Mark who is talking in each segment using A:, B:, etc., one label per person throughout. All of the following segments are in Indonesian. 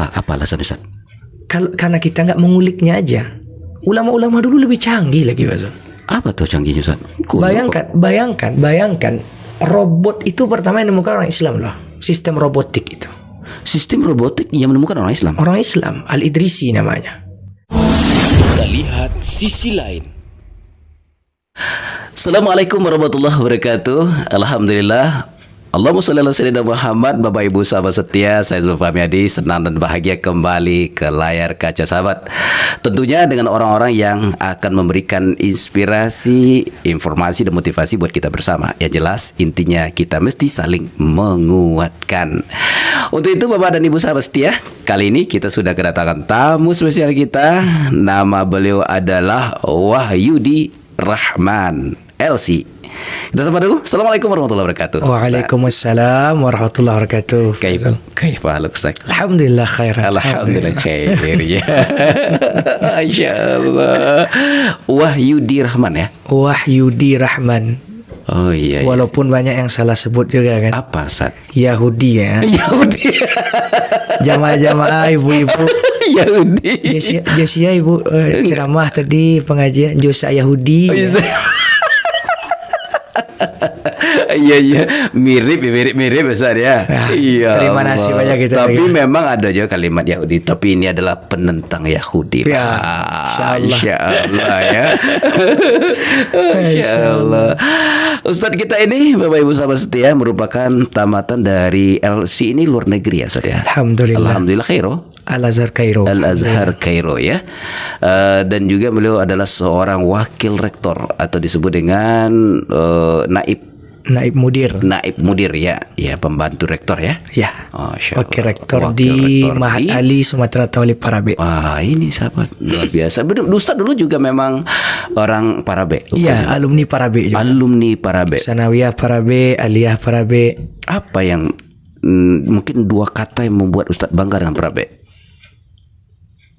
A: Kenapa? Apa alasan Ustaz?
B: Karena kita nggak menguliknya aja. Ulama-ulama dulu lebih canggih lagi, Pak Zul.
A: Apa tuh canggihnya Ustaz?
B: Bayangkan, robot itu pertama yang ditemukan orang Islam loh. Sistem robotik itu.
A: Sistem robotik yang menemukan orang Islam.
B: Orang Islam, Al-Idrisi namanya.
C: Kita lihat sisi lain.
A: Assalamualaikum warahmatullahi wabarakatuh. Alhamdulillah. Allahumma sholli ala sayyidina Muhammad. Bapak Ibu sahabat setia, saya Zulfan Fahmi Adi, senang dan bahagia kembali ke layar kaca sahabat. Tentunya dengan orang-orang yang akan memberikan inspirasi, informasi dan motivasi buat kita bersama. Yang jelas intinya kita mesti saling menguatkan. Untuk itu Bapak dan Ibu sahabat setia, kali ini kita sudah kedatangan tamu spesial kita. Nama beliau adalah Wahyudi Rahman LC. Kita sapa dulu. Assalamualaikum warahmatullahi wabarakatuh.
B: Waalaikumsalam warahmatullahi wabarakatuh.
A: Kaifa haluk Ustaz?
B: Alhamdulillah khairan.
A: Alhamdulillah khair ya. Insyaallah. Wahyudi Rahman ya.
B: Wahyudi Rahman.
A: Oh iya.
B: Walaupun banyak yang salah sebut juga kan.
A: Apa Ustaz?
B: Yahudi ya.
A: Yahudi.
B: Jamaah-jamaah ibu-ibu.
A: Yahudi.
B: Josia ibu ceramah tadi pengajian Josia Yahudi.
A: Oh, iya. Iya mirip Besar ya. Iya.
B: Terima kasih banyak gitu.
A: Tapi memang ada juga kalimat Yahudi. Tapi ini adalah penentang Yahudi.
B: Ya.
A: Insyaallah ya. Insyaallah. Ustadz kita ini Bapak Ibu sahabat setia merupakan tamatan dari LC ini luar negeri ya Ustaz ya. Alhamdulillah Kairo.
B: Al-Azhar
A: Kairo ya. Dan juga beliau adalah seorang wakil rektor atau disebut dengan Naib Mudir ya. Ya, pembantu rektor ya.
B: Ya. Wakil rektor di Mahat Ali Sumatera Utara Parabe.
A: Wah, ini sahabat luar biasa. Ustaz dulu juga memang orang Parabe.
B: Iya, alumni Parabe juga.
A: Alumni Parabe.
B: Sanawiyah Parabe, Aliyah Parabe.
A: Apa yang mungkin dua kata yang membuat Ustaz bangga dengan Parabe?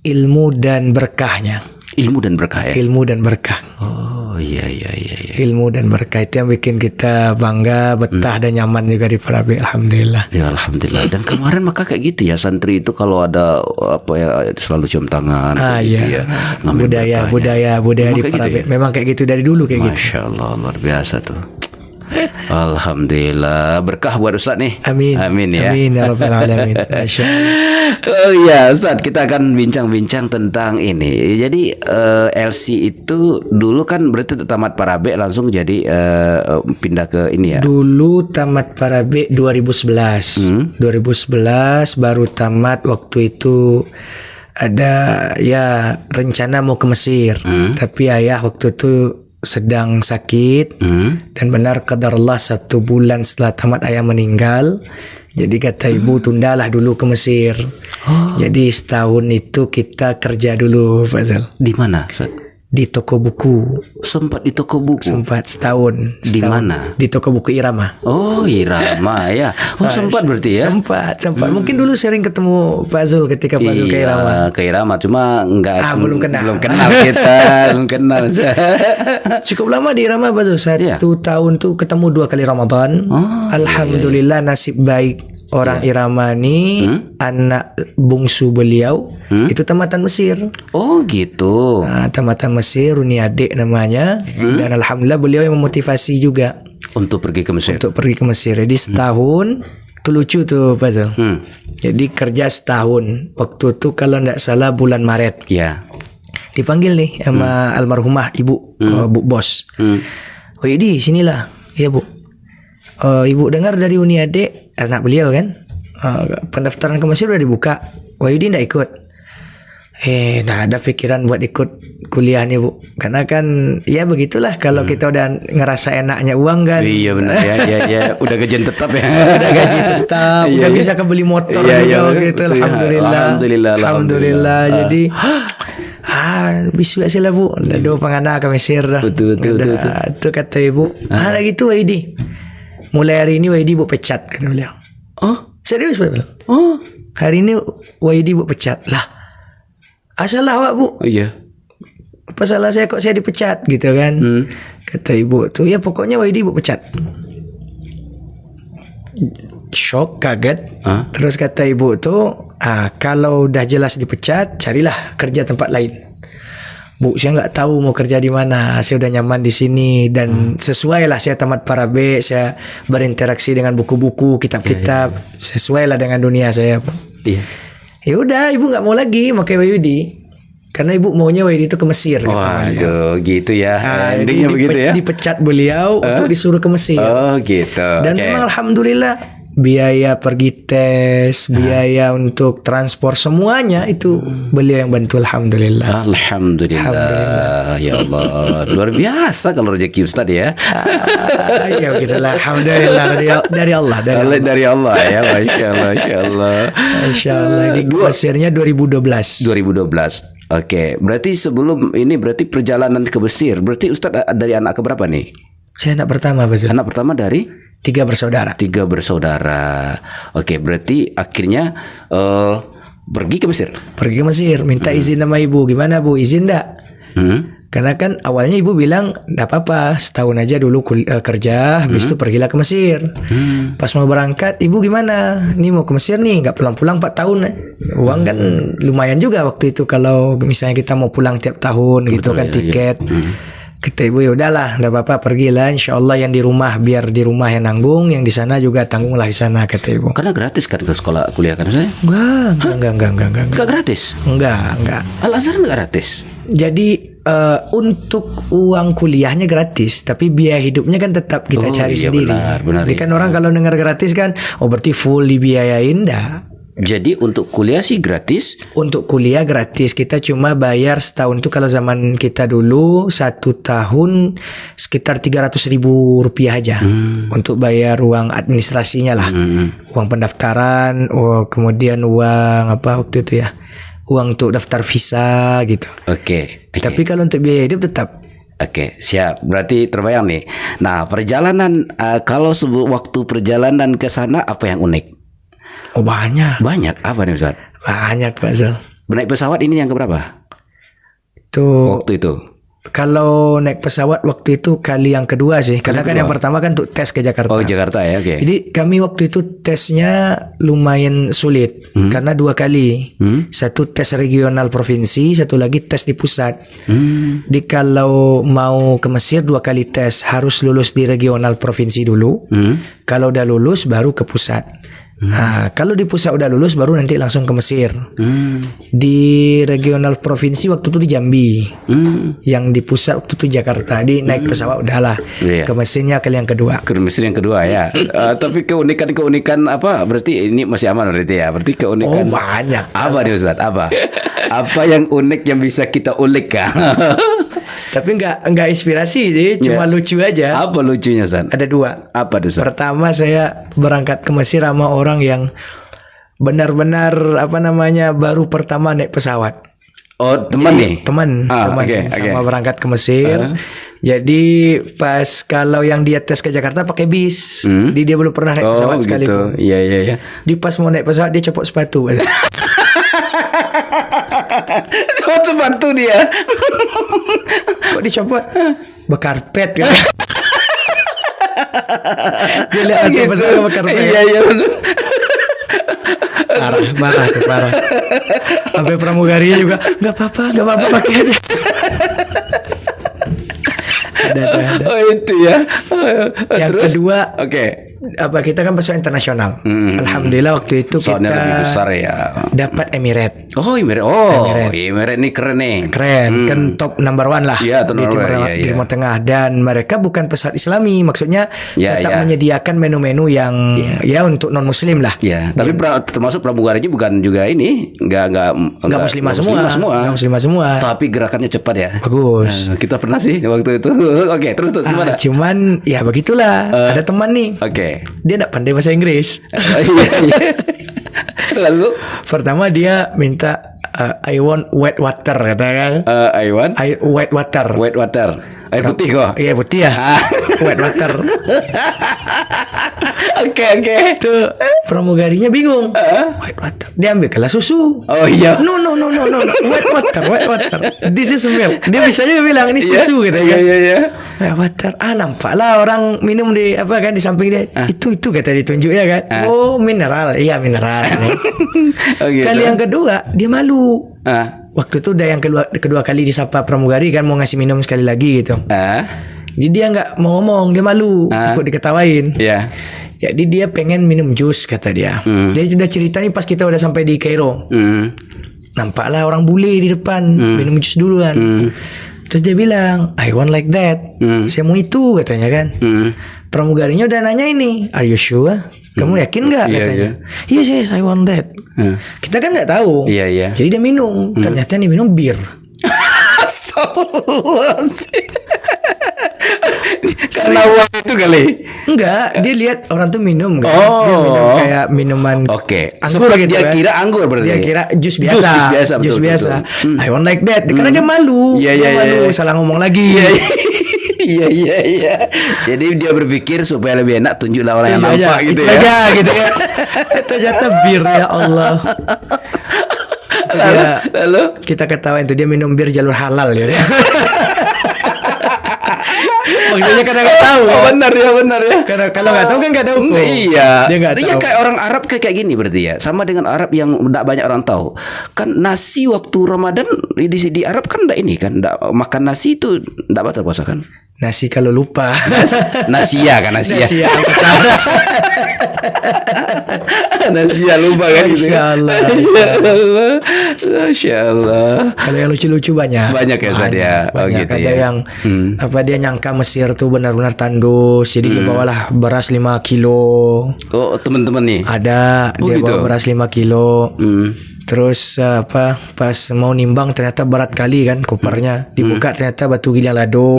B: Ilmu dan berkahnya.
A: Ilmu dan berkah ya.
B: Ilmu dan berkah.
A: Oh iya.
B: Ilmu dan berkah itu yang bikin kita bangga, betah dan nyaman juga di Parabe. Alhamdulillah.
A: Ya alhamdulillah. Dan kemarin maka kayak gitu ya santri itu kalau ada apa ya selalu cium tangan. Gitu ya.
B: Budaya di Parabe. Gitu ya? Memang kayak gitu dari dulu kayak gitu.
A: Masya Allah luar biasa tuh. Alhamdulillah berkah buat Ustaz nih.
B: Amin
A: ya.
B: Amin ya rabbal alamin.
A: Oh iya Ustaz, kita akan bincang-bincang tentang ini. Jadi LC itu dulu kan berarti tamat Parabe langsung jadi pindah ke ini ya.
B: Dulu tamat Parabe 2011. 2011 baru tamat. Waktu itu ada ya rencana mau ke Mesir. Tapi ayah waktu itu sedang sakit dan benar qadarullah 1 bulan setelah tamat ayah meninggal. Jadi kata ibu tundalah dulu ke Mesir. Jadi setahun itu kita kerja dulu Fazal.
A: Di mana Ustaz?
B: Di toko buku.
A: Sempat di toko buku?
B: Sempat setahun.
A: Di mana?
B: Di toko buku Irama.
A: Oh Irama ya. Sempat berarti ya?
B: Sempat. Mungkin dulu sering ketemu Fazul ketika Fazul ke Irama.
A: Ke Irama cuma
B: belum kenal.
A: Belum kenal kita. Belum kenal.
B: Cukup lama di Irama Fazul. 1 tahun tuh ketemu 2 kali Ramadan. Alhamdulillah nasib baik orang Irama ni anak bungsu beliau itu tamatan Mesir.
A: Oh gitu.
B: Tamatan Mesir, Uni Adik namanya. Dan alhamdulillah beliau yang memotivasi juga
A: untuk pergi ke Mesir.
B: Jadi setahun itu lucu tuh Fazal. Jadi kerja setahun. Waktu itu kalau tidak salah bulan Maret.
A: Ya.
B: Dipanggil nih sama almarhumah ibu, Bu Bos. Di sinilah. Iya Bu. Ibu dengar dari Uni Adik, anak beliau kan, pendaftaran ke Mesir udah dibuka. Wahyudi tidak ikut. Dah ada pikiran buat ikut kuliah nih Bu. Karena kan ya begitulah kalau kita udah ngerasa enaknya uang kan.
A: Iya benar ya. Udah gajian tetap ya.
B: Udah gaji tetap, udah bisa kebeli motor gitu. Alhamdulillah. Jadi bismillah sila Bu. Doa pangana ke Mesir dah.
A: Betul.
B: Itu kata ibu. Ada gitu Wahyudi. Mulai hari ini Wahyudi Bu pecat kata beliau. Serius Pak? Hari ini Wahyudi Bu pecat. Lah, asal awak Bu.
A: Iya.
B: Apa salah saya kok saya dipecat gitu kan? Kata ibu tuh ya pokoknya Wahyudi Bu pecat. shock, kaget.
A: Hah?
B: Terus kata ibu tuh, kalau udah jelas dipecat, carilah kerja tempat lain. Bu, saya nggak tahu mau kerja di mana. Saya udah nyaman di sini dan sesuai lah. Saya tamat Parabe, saya berinteraksi dengan buku-buku, kitab-kitab. Sesuai lah dengan dunia saya.
A: Iya.
B: Ya udah, ibu nggak mau lagi pakai Wahyudi. Karena ibu maunya Wahyudi itu ke Mesir.
A: Waduh, gitu ya. Endingnya
B: Jadi
A: begitu ya.
B: dipecat beliau untuk disuruh ke Mesir.
A: Oh, gitu.
B: Dan
A: Oke.
B: memang alhamdulillah biaya pergi tes, biaya untuk transport semuanya itu beliau yang bantu, alhamdulillah.
A: Alhamdulillah. Ya Allah, luar biasa kalau rezeki Ustaz ya.
B: Ya begitulah, alhamdulillah dari Allah,
A: Dari Allah ya, masya Allah, masya Allah.
B: Insya Allah. Ini Mesirnya 2012.
A: 2012. Oke, berarti sebelum ini berarti perjalanan ke Mesir. Berarti Ustaz dari anak keberapa nih?
B: Saya anak pertama, Pak.
A: Anak pertama dari
B: 3 bersaudara.
A: 3 bersaudara. Oke, berarti akhirnya pergi ke Mesir.
B: Pergi ke Mesir, minta izin sama ibu. Gimana Bu, izin enggak? Karena kan awalnya ibu bilang enggak apa-apa, setahun aja dulu kerja, habis itu pergilah ke Mesir. Pas mau berangkat, ibu gimana? Nih mau ke Mesir nih, enggak pulang-pulang 4 tahun. Uang kan lumayan juga waktu itu kalau misalnya kita mau pulang tiap tahun gitu kan, tiket. Kata ibu, ya udahlah, enggak apa-apa, pergilah. Insya Allah yang di rumah biar di rumah yang nanggung, yang di sana juga tanggunglah di sana, kata ibu.
A: Karena gratis kan ke sekolah kuliah kan saya?
B: Enggak.
A: Enggak gratis.
B: Enggak.
A: Al Azhar enggak gratis.
B: Jadi untuk uang kuliahnya gratis, tapi biaya hidupnya kan tetap kita cari
A: iya,
B: sendiri.
A: benar,
B: Jadi kan orang kalau dengar gratis kan, berarti full dibiayain, dah.
A: Jadi untuk kuliah sih gratis.
B: Untuk kuliah gratis, kita cuma bayar setahun itu kalau zaman kita dulu 1 tahun sekitar 300.000 rupiah aja untuk bayar uang administrasinya lah, uang pendaftaran, kemudian uang apa waktu itu ya, uang untuk daftar visa gitu.
A: Oke.
B: Tapi kalau untuk biaya hidup tetap.
A: Oke, siap. Berarti terbayang nih. Nah, perjalanan kalau waktu perjalanan ke sana apa yang unik?
B: Oh banyak.
A: Banyak. Apa nih Ustaz?
B: Banyak Pak Zul.
A: Naik pesawat ini yang keberapa?
B: Itu
A: Waktu itu.
B: kalau naik pesawat waktu itu kali yang kedua sih. Karena kan yang pertama kan untuk tes ke Jakarta.
A: Oh, Jakarta ya, oke.
B: Jadi kami waktu itu tesnya lumayan sulit karena 2 kali. Satu tes regional provinsi, satu lagi tes di pusat. Jadi kalau mau ke Mesir 2 kali tes, harus lulus di regional provinsi dulu. Kalau udah lulus baru ke pusat. Nah, kalau di pusat udah lulus baru nanti langsung ke Mesir. Di regional provinsi waktu itu di Jambi. Yang di pusat waktu itu Jakarta. Di naik pesawat udahlah.
A: Iya.
B: Ke Mesirnya kali yang kedua.
A: Ke Mesir yang kedua ya. Tapi keunikan apa? Berarti ini masih aman berarti ya. Berarti keunikan.
B: Oh banyak.
A: Apa nih Ustaz? Apa? Apa yang unik yang bisa kita ulik kan?
B: Tapi enggak inspirasi sih, cuma
A: Ya.
B: lucu aja.
A: Apa lucunya Ustaz?
B: Ada 2.
A: Apa tuh Ustaz?
B: Pertama saya berangkat ke Mesir sama orang yang benar-benar baru pertama naik pesawat.
A: Oh, teman nih.
B: Teman
A: oke.
B: sama berangkat ke Mesir. Jadi pas kalau yang dia tes ke Jakarta pakai bis, dia belum pernah naik pesawat sekalipun.
A: Gitu. Iya.
B: Di pas mau naik pesawat dia copot sepatu.
A: Coba bantu dia.
B: Kok dicopot? Bekarpet kan? Dia lihat aku pesawat bekarpet.
A: Iya.
B: Parah. Sampai pramugari juga nggak apa-apa pakai aja. Ada.
A: Oh itu ya.
B: Yang
A: Terus?
B: kedua,
A: Oke.
B: kita kan pesawat internasional. Alhamdulillah waktu itu
A: Soalnya
B: kita
A: lebih besar ya.
B: dapat Emirates.
A: Oh Emirates. Emirates ini keren nih.
B: Keren, kan top number 1 lah
A: Iya, top
B: di
A: number one, iya.
B: Timur Tengah. Dan mereka bukan pesawat Islami, maksudnya
A: Ya,
B: tetap
A: ya.
B: menyediakan menu-menu yang ya untuk non Muslim lah.
A: Ya, tapi termasuk pramugari bukan juga ini, enggak
B: Muslimah semua. Nggak muslimah semua.
A: Tapi gerakannya cepat ya.
B: Bagus.
A: Kita pernah sih waktu itu. Oke, terus gimana?
B: Cuman ya begitulah. Ada teman nih.
A: Oke.
B: Dia enggak pandai bahasa Inggris.
A: Iya. Lalu
B: Pertama dia minta I want wet water kata kan. Wet water.
A: wet water. Air putih kok.
B: Iya putih ya. Wet water.
A: Oke.
B: Tuh pramugarinya bingung. White water. Dia ambil kelas susu.
A: Oh iya.
B: No. White water. This is milk. Dia bisanya bilang ini susu gitu ya.
A: Iya.
B: White water. Nampaklah orang minum di apa kan di samping dia. Itu kata ditunjuk ya kan. Oh, mineral. Iya, mineral.
A: Oh, gitu.
B: Kali yang kedua dia malu.
A: Waktu
B: itu udah yang kedua kali disapa pramugari kan mau ngasih minum sekali lagi gitu. Jadi dia nggak mau ngomong, dia malu, takut diketawain.
A: Iya.
B: Jadi dia pengen minum jus kata dia. Dia sudah cerita nih pas kita udah sampai di Kairo. Nampaklah orang bule di depan minum jus duluan. Terus dia bilang, I want like that. Saya mau itu katanya kan. Pramugarinya udah nanya ini, are you sure? Kamu yakin nggak katanya? Yes, I want that. Kita kan nggak tahu.
A: Iya.
B: Jadi dia minum. Ternyata nih minum bir.
A: Karena uang itu kali.
B: Enggak, dia lihat orang tuh minum kan.
A: Oh.
B: Dia minum kayak minuman anggur gitu
A: dia
B: kan.
A: kira anggur berarti.
B: Dia kira jus biasa. Jus biasa. I want like that. Karena dia malu.
A: Iya.
B: Malu, salah ngomong lagi.
A: Iya. Jadi dia berpikir supaya lebih enak tunjuklah orang yang nampak gitu
B: itu
A: ya.
B: aja gitu ya. Ternyata bir ya Allah. Lalu kita ketawain tuh dia minum bir jalur halal ya. Maksudnya karena nggak tahu.
A: Benar ya.
B: Karena kalau nggak tahu kan nggak ada hukum.
A: Iya.
B: Dia nggak tahu.
A: Iya kayak orang Arab kayak gini berarti ya. Sama dengan Arab yang tidak banyak orang tahu. Kan nasi waktu Ramadan di Arab kan enggak ini kan. Makan nasi itu enggak batal puasa kan?
B: Nasi kalau lupa.
A: Nasia. Nasia lupa kan gitu. Masya Allah.
B: Kalau yang lucu-lucu banyak.
A: Banyak ya Ustaz ya. Oh, gitu
B: ada yang dia nyangka Mesir tuh benar-benar tandus. Jadi dia bawalah beras 5 kilo.
A: Oh, teman-teman nih.
B: Ada dia
A: gitu.
B: bawa beras 5 kilo. Terus pas mau nimbang ternyata berat kali kan kopernya. Dibuka ternyata batu giling lado.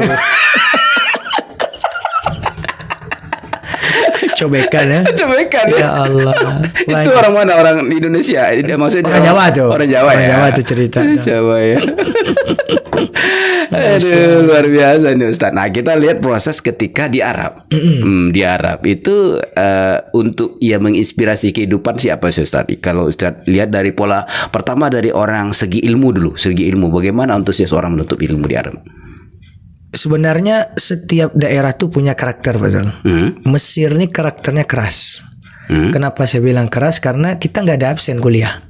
B: Cobekan ya Allah.
A: Itu orang mana? Orang Indonesia? Maksudnya
B: orang Jawa tuh.
A: Orang Jawa ya.
B: Jawa tuh cerita.
A: Jawa ya. Aduh, luar biasa nih Ustaz. Nah, kita lihat proses ketika di Arab. Di Arab itu untuk menginspirasi kehidupan siapa sih Ustaz? Kalau Ustaz lihat dari pola pertama dari orang segi ilmu dulu, bagaimana antusias orang menuntut ilmu di Arab?
B: Sebenarnya setiap daerah tuh punya karakter, Fazal. Mesir ini karakternya keras. Kenapa saya bilang keras? Karena kita nggak ada absen kuliah.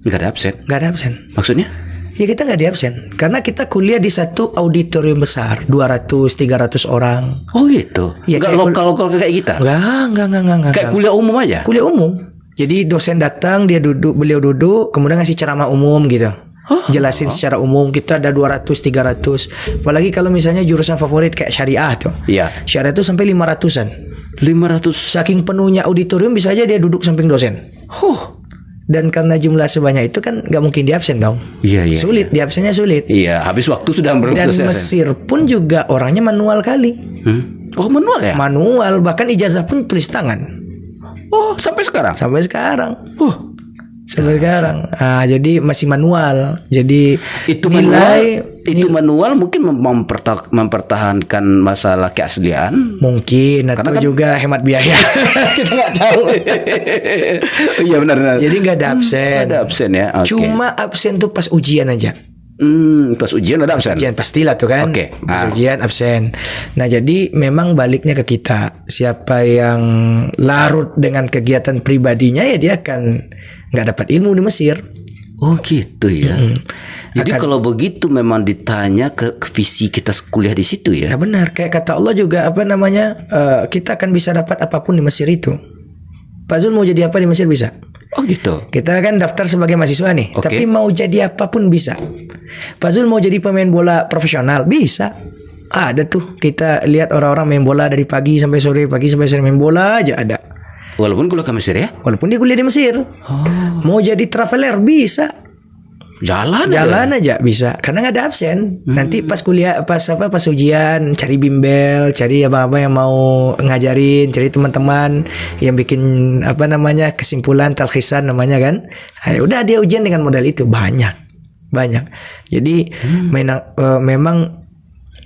A: Nggak ada absen? Maksudnya?
B: Ya kita nggak ada absen. Karena kita kuliah di satu auditorium besar, 200-300 orang.
A: Oh gitu? Ya, nggak lokal kayak kita?
B: Nggak.
A: Kayak kuliah umum aja?
B: Kuliah umum. Jadi dosen datang, beliau duduk, kemudian ngasih ceramah umum gitu. Jelasin secara umum. Kita ada 200-300. Apalagi kalau misalnya jurusan favorit kayak syariah tuh.
A: Iya.
B: Syariah tuh sampai 500-an.
A: 500.
B: Saking penuhnya auditorium bisa aja dia duduk samping dosen. Dan karena jumlah sebanyak itu kan nggak mungkin di absen dong.
A: Iya.
B: Sulit, di absennya sulit.
A: Iya, habis waktu sudah
B: Dan Mesir pun juga orangnya manual kali.
A: Oh, manual ya?
B: Manual, bahkan ijazah pun tulis tangan.
A: Oh, sampai sekarang?
B: Sampai sekarang. Sampai sekarang. Jadi masih manual. Jadi
A: itu manual mungkin mempertahankan masalah keaslian.
B: Mungkin atau kan juga hemat biaya. Kita nggak tahu.
A: Iya benar.
B: Jadi nggak ada absen.
A: Ada absen ya. Okay.
B: Cuma absen tuh pas ujian aja.
A: Pas ujian ada absen.
B: Ujian pastilah tuh kan. Pas ujian absen. Nah jadi memang baliknya ke kita. Siapa yang larut dengan kegiatan pribadinya ya dia akan nggak dapat ilmu di Mesir.
A: Oh gitu ya. Jadi kalau begitu memang ditanya ke visi kita kuliah di situ ya.
B: Nah benar, kayak kata Allah juga kita akan bisa dapat apapun di Mesir itu. Pak Zul mau jadi apa di Mesir bisa.
A: Oh gitu.
B: Kita kan daftar sebagai mahasiswa nih, tapi mau jadi apapun bisa. Pak Zul mau jadi pemain bola profesional bisa. Ada tuh kita lihat orang-orang main bola dari pagi sampai sore main bola aja ada.
A: Walaupun kuliah ke Mesir ya?
B: Walaupun dia kuliah di Mesir. Mau jadi traveler bisa.
A: Jalan
B: aja bisa. Karena nggak ada absen. Nanti pas kuliah, pas ujian, cari bimbel, cari apa yang mau ngajarin, cari teman-teman yang bikin kesimpulan talkhisan namanya kan. Nah, udah dia ujian dengan modal itu banyak. Jadi memang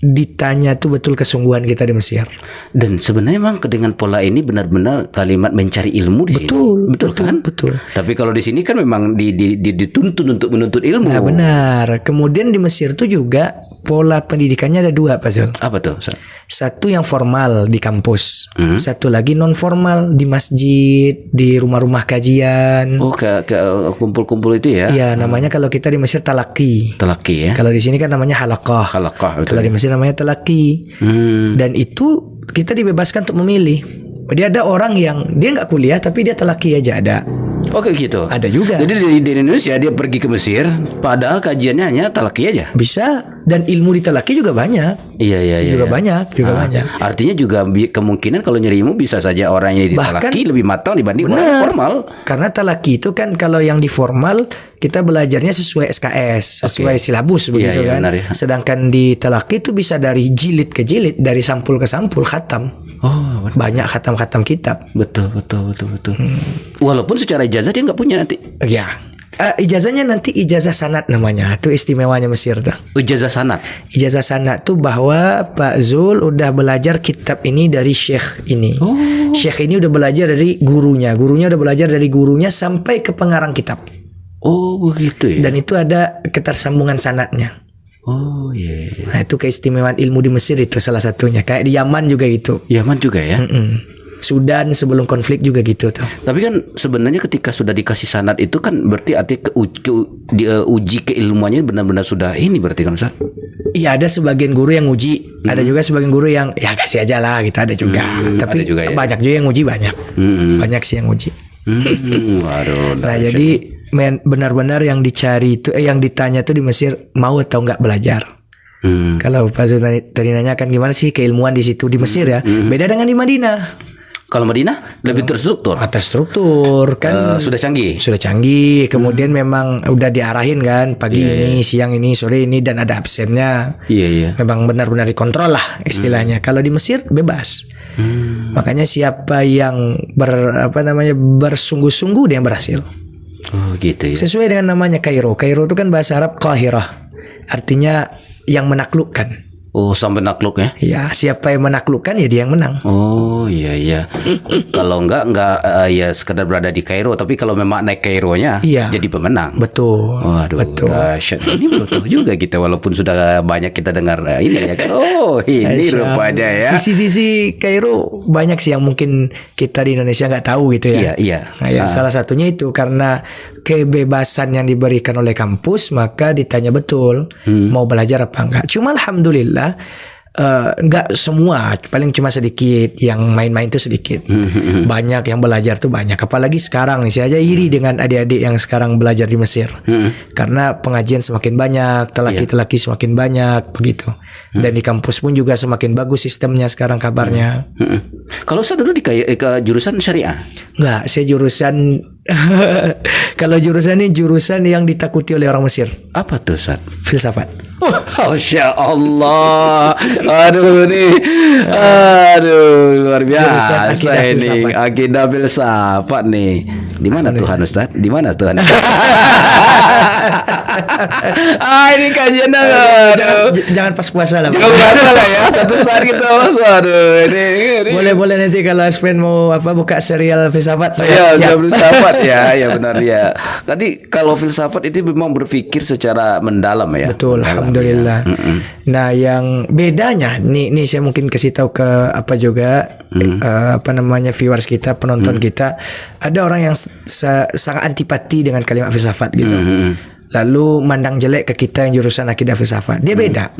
B: ditanya tuh betul kesungguhan kita di Mesir.
A: Dan sebenarnya memang dengan pola ini benar-benar kalimat mencari ilmu di
B: Betul,
A: sini. Betul kan?
B: Betul.
A: Tapi kalau di sini kan memang dituntun untuk menuntut ilmu.
B: Nah benar. Kemudian di Mesir tuh juga pola pendidikannya ada dua, Pak Zul.
A: Apa tuh, Ustaz?
B: Satu yang formal di kampus, satu lagi non formal di masjid, di rumah-rumah kajian.
A: Oh, ke kumpul-kumpul itu ya?
B: Iya, namanya kalau kita di Mesir talaki.
A: Telaki ya.
B: Kalau di sini kan namanya halaqah.
A: Halaqah, betul.
B: Kalau di Mesir namanya talaki. Dan itu kita dibebaskan untuk memilih. Jadi ada orang yang dia nggak kuliah tapi dia talaki aja ada.
A: Oke gitu.
B: Ada juga.
A: Jadi di Indonesia dia pergi ke Mesir, padahal kajiannya hanya talaki aja.
B: Bisa, dan ilmu di talaki juga banyak.
A: Iya.
B: Juga banyak.
A: Artinya juga kemungkinan kalau nyari ilmu bisa saja orang yang di talaki lebih matang dibanding orang yang formal.
B: Karena talaki itu kan kalau yang di formal kita belajarnya sesuai SKS, sesuai silabus begitu kan.
A: Benar, ya.
B: Sedangkan di talaki itu bisa dari jilid ke jilid, dari sampul ke sampul, khatam.
A: Oh,
B: banyak khatam-khatam kitab.
A: Betul. Walaupun secara ijazah dia nggak punya nanti.
B: Ya. Ijazahnya nanti ijazah sanad namanya. Itu istimewanya Mesir tuh.
A: Ijazah sanad.
B: Ijazah sanad tuh bahwa Pak Zul udah belajar kitab ini dari syekh ini. Syekh ini udah belajar dari gurunya. Gurunya udah belajar dari gurunya sampai ke pengarang kitab.
A: Oh, begitu ya.
B: Dan itu ada ketersambungan sanadnya.
A: Oh, iya.
B: Nah, itu keistimewaan ilmu di Mesir itu salah satunya. Kayak di Yaman juga itu.
A: Yaman juga ya.
B: Sudan sebelum konflik juga gitu tuh.
A: Tapi kan sebenarnya ketika sudah dikasih sanad itu kan berarti artinya uji keilmuannya benar-benar sudah ini berarti kan Ustaz?
B: Iya, ada sebagian guru yang uji, ada juga sebagian guru yang ya kasih aja lah gitu, ada juga. Tapi
A: ada juga, ya?
B: banyak juga yang uji banyak. Banyak sih yang uji.
A: Waduh.
B: Nah, jadi benar-benar yang dicari itu yang ditanya tuh di Mesir mau atau enggak belajar. Kalau Pak Zul tadi nanya kan gimana sih keilmuan di situ di Mesir ya? Beda dengan di Madinah.
A: Kalau Madinah lebih terstruktur.
B: Terstruktur kan
A: Sudah canggih.
B: Sudah canggih. Kemudian memang udah diarahin kan pagi ini, siang ini, sore ini dan ada absennya.
A: Iya.
B: Memang benar-benar dikontrol lah istilahnya. Kalau di Mesir bebas. Makanya siapa yang bersungguh-sungguh dia yang berhasil.
A: Oh gitu ya.
B: Sesuai dengan namanya Kairo. Kairo itu kan bahasa Arab Qahirah. Artinya yang menaklukkan.
A: Oh, sampai nakluk ya?
B: Ya, siapa yang menaklukkan ya dia yang menang.
A: Oh, iya. Kalau enggak ya sekedar berada di Kairo, tapi kalau memang naik Kaironya jadi pemenang.
B: Betul.
A: Waduh, dahsyat. Ini belum tahu juga kita walaupun sudah banyak kita dengar ini ya kan. Oh, ini rupanya ya.
B: Sisi-sisi Kairo banyak sih yang mungkin kita di Indonesia nggak tahu gitu ya.
A: Iya.
B: Nah, ya, salah satunya itu karena kebebasan yang diberikan oleh kampus, maka ditanya betul mau belajar apa enggak. Cuma alhamdulillah nggak semua, paling cuma sedikit yang main-main itu sedikit. Banyak yang belajar tuh banyak. Apalagi sekarang nih, saya aja iri dengan adik-adik yang sekarang belajar di Mesir. Karena pengajian semakin banyak, telaki-telaki semakin banyak begitu. Dan di kampus pun juga semakin bagus sistemnya sekarang kabarnya.
A: Kalau saya dulu ke jurusan syariah.
B: Enggak, saya jurusan kalau jurusan ini jurusan yang ditakuti oleh orang Mesir.
A: Apa tuh, Ustaz?
B: Filsafat.
A: Masya Allah. Aduh luar biasa ini akidah filsafat nih. Di mana Tuhan Ustaz? Di mana Tuhan? Ini kajian
B: Jangan pas puasa lah.
A: Jangan puasa lah ya. Satu saat kita masuk. Aduh, ini.
B: Boleh nanti kalau Aspen mau buka serial filsafat
A: saya siap. Filsafat ya benar ya. Tadi kalau filsafat itu memang berpikir secara mendalam ya.
B: Betul, alhamdulillah. Ya. Nah, yang bedanya nih saya mungkin kasih tahu ke viewers kita, penonton kita, ada orang yang sangat antipati dengan kalimat filsafat gitu. Lalu mandang jelek ke kita yang jurusan akidah filsafat. Dia beda.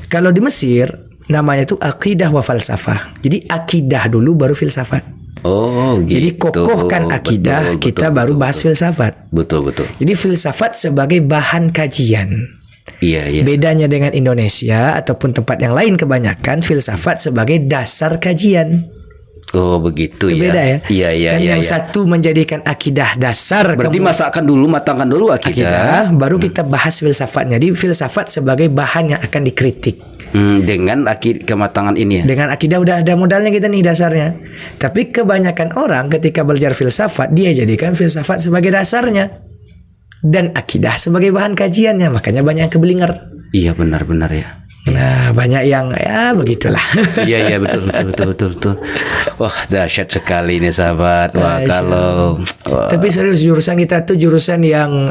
B: Kalau di Mesir namanya itu akidah wa falsafah. Jadi akidah dulu baru filsafat.
A: Oh, gitu.
B: Jadi kokohkan akidah, kita baru bahas filsafat.
A: Betul.
B: Jadi filsafat sebagai bahan kajian.
A: Iya.
B: Bedanya dengan Indonesia ataupun tempat yang lain kebanyakan filsafat sebagai dasar kajian.
A: Oh, begitu.
B: Itu beda ya.
A: Iya.
B: Dan yang satu menjadikan akidah dasar.
A: Berarti matangkan dulu akidah.
B: Baru kita bahas filsafatnya. Jadi filsafat sebagai bahan yang akan dikritik.
A: Dengan kematangan ini ya.
B: Dengan akidah udah ada modalnya kita nih dasarnya. Tapi kebanyakan orang ketika belajar filsafat dia jadikan filsafat sebagai dasarnya dan akidah sebagai bahan kajiannya. Makanya banyak yang keblinger.
A: Iya benar ya.
B: Nah, banyak yang ya begitulah.
A: Iya betul. Wah, dahsyat sekali nih sahabat. Wah, kalau
B: Tapi serius jurusan kita tuh jurusan yang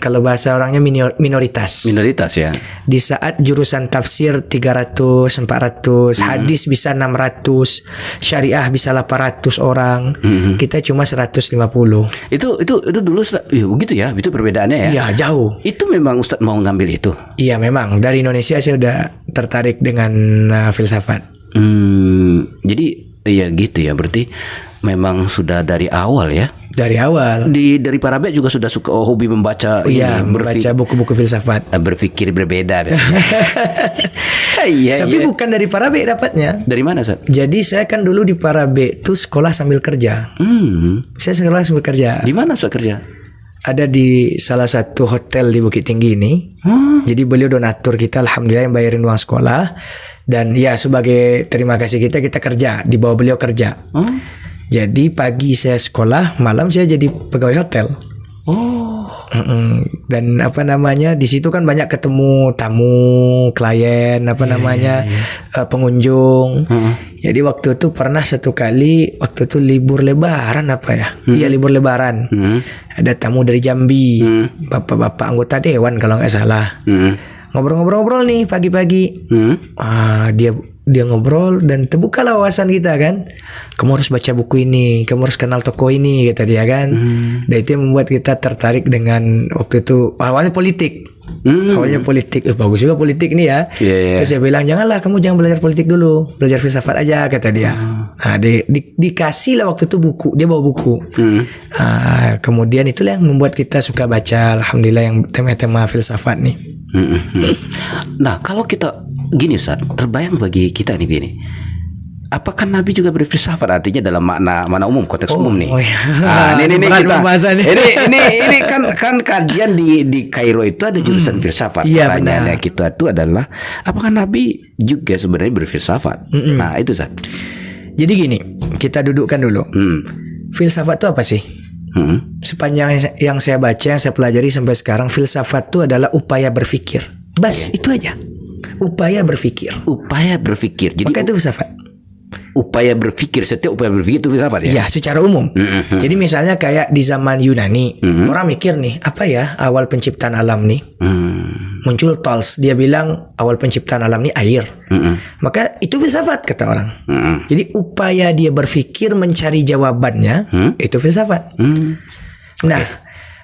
B: kalau bahasa orangnya minoritas.
A: minoritas ya.
B: Di saat jurusan tafsir 300, 400, hadis bisa 600, syariah bisa 800 orang. Kita cuma 150.
A: Itu dulu begitu ya. Itu perbedaannya ya.
B: Iya, jauh.
A: Itu memang Ustadz mau ngambil itu.
B: Iya, memang dari Indonesia saya udah tertarik dengan filsafat.
A: Jadi ya gitu ya. Berarti memang sudah dari awal ya.
B: Dari awal.
A: Dari Parabe juga sudah suka hobi membaca.
B: Iya, membaca buku-buku filsafat.
A: Berpikir berbeda biasanya. Iya.
B: Tapi bukan dari Parabe dapatnya.
A: Dari mana, Ustadz?
B: Jadi saya kan dulu di Parabe tuh sekolah sambil kerja. Saya sekolah sambil kerja.
A: Di mana Ustadz kerja?
B: Ada di salah satu hotel di Bukit Tinggi ini. Jadi beliau donatur kita, alhamdulillah, yang bayarin uang sekolah. Dan ya sebagai terima kasih kita kerja di bawah beliau kerja. Jadi pagi saya sekolah, malam saya jadi pegawai hotel. Dan di situ kan banyak ketemu tamu, klien, pengunjung. Jadi waktu itu pernah satu kali, waktu itu libur lebaran Iya, libur lebaran. Ada tamu dari Jambi, bapak-bapak anggota dewan kalau nggak salah. Ngobrol-ngobrol nih pagi-pagi. Dia ngobrol dan terbukalah wawasan kita kan. Kamu harus baca buku ini, kamu harus kenal tokoh ini, kata dia kan. Dan itu yang membuat kita tertarik dengan waktu itu awalnya politik. Awalnya politik, bagus juga politik nih ya. Terus saya bilang, janganlah, kamu jangan belajar politik dulu, belajar filsafat aja, kata dia. Nah, dikasih lah waktu itu buku, dia bawa buku. Kemudian itulah yang membuat kita suka baca, alhamdulillah, yang tema-tema filsafat nih.
A: Nah, kalau kita gini Ustaz, terbayang bagi kita nih gini. Apakah Nabi juga berfilsafat, artinya dalam makna umum, konteks umum nih? Ini kita. Ini kan kajian di Kairo itu ada jurusan filsafat.
B: Iya,
A: pertanyaannya kita itu adalah apakah Nabi juga sebenarnya berfilsafat? Nah, itu Ustaz.
B: Jadi gini, kita dudukkan dulu. Filsafat itu apa sih? Sepanjang yang saya baca, yang saya pelajari sampai sekarang, filsafat itu adalah upaya berpikir. Itu aja. Upaya berpikir.
A: Jadi
B: maka itu filsafat.
A: Setiap upaya berpikir itu filsafat ya?
B: Iya, secara umum. Jadi misalnya kayak di zaman Yunani, orang mikir nih, apa ya awal penciptaan alam nih? Muncul Thales, dia bilang awal penciptaan alam nih air. Maka itu filsafat, kata orang. Jadi upaya dia berpikir mencari jawabannya, itu filsafat. Nah,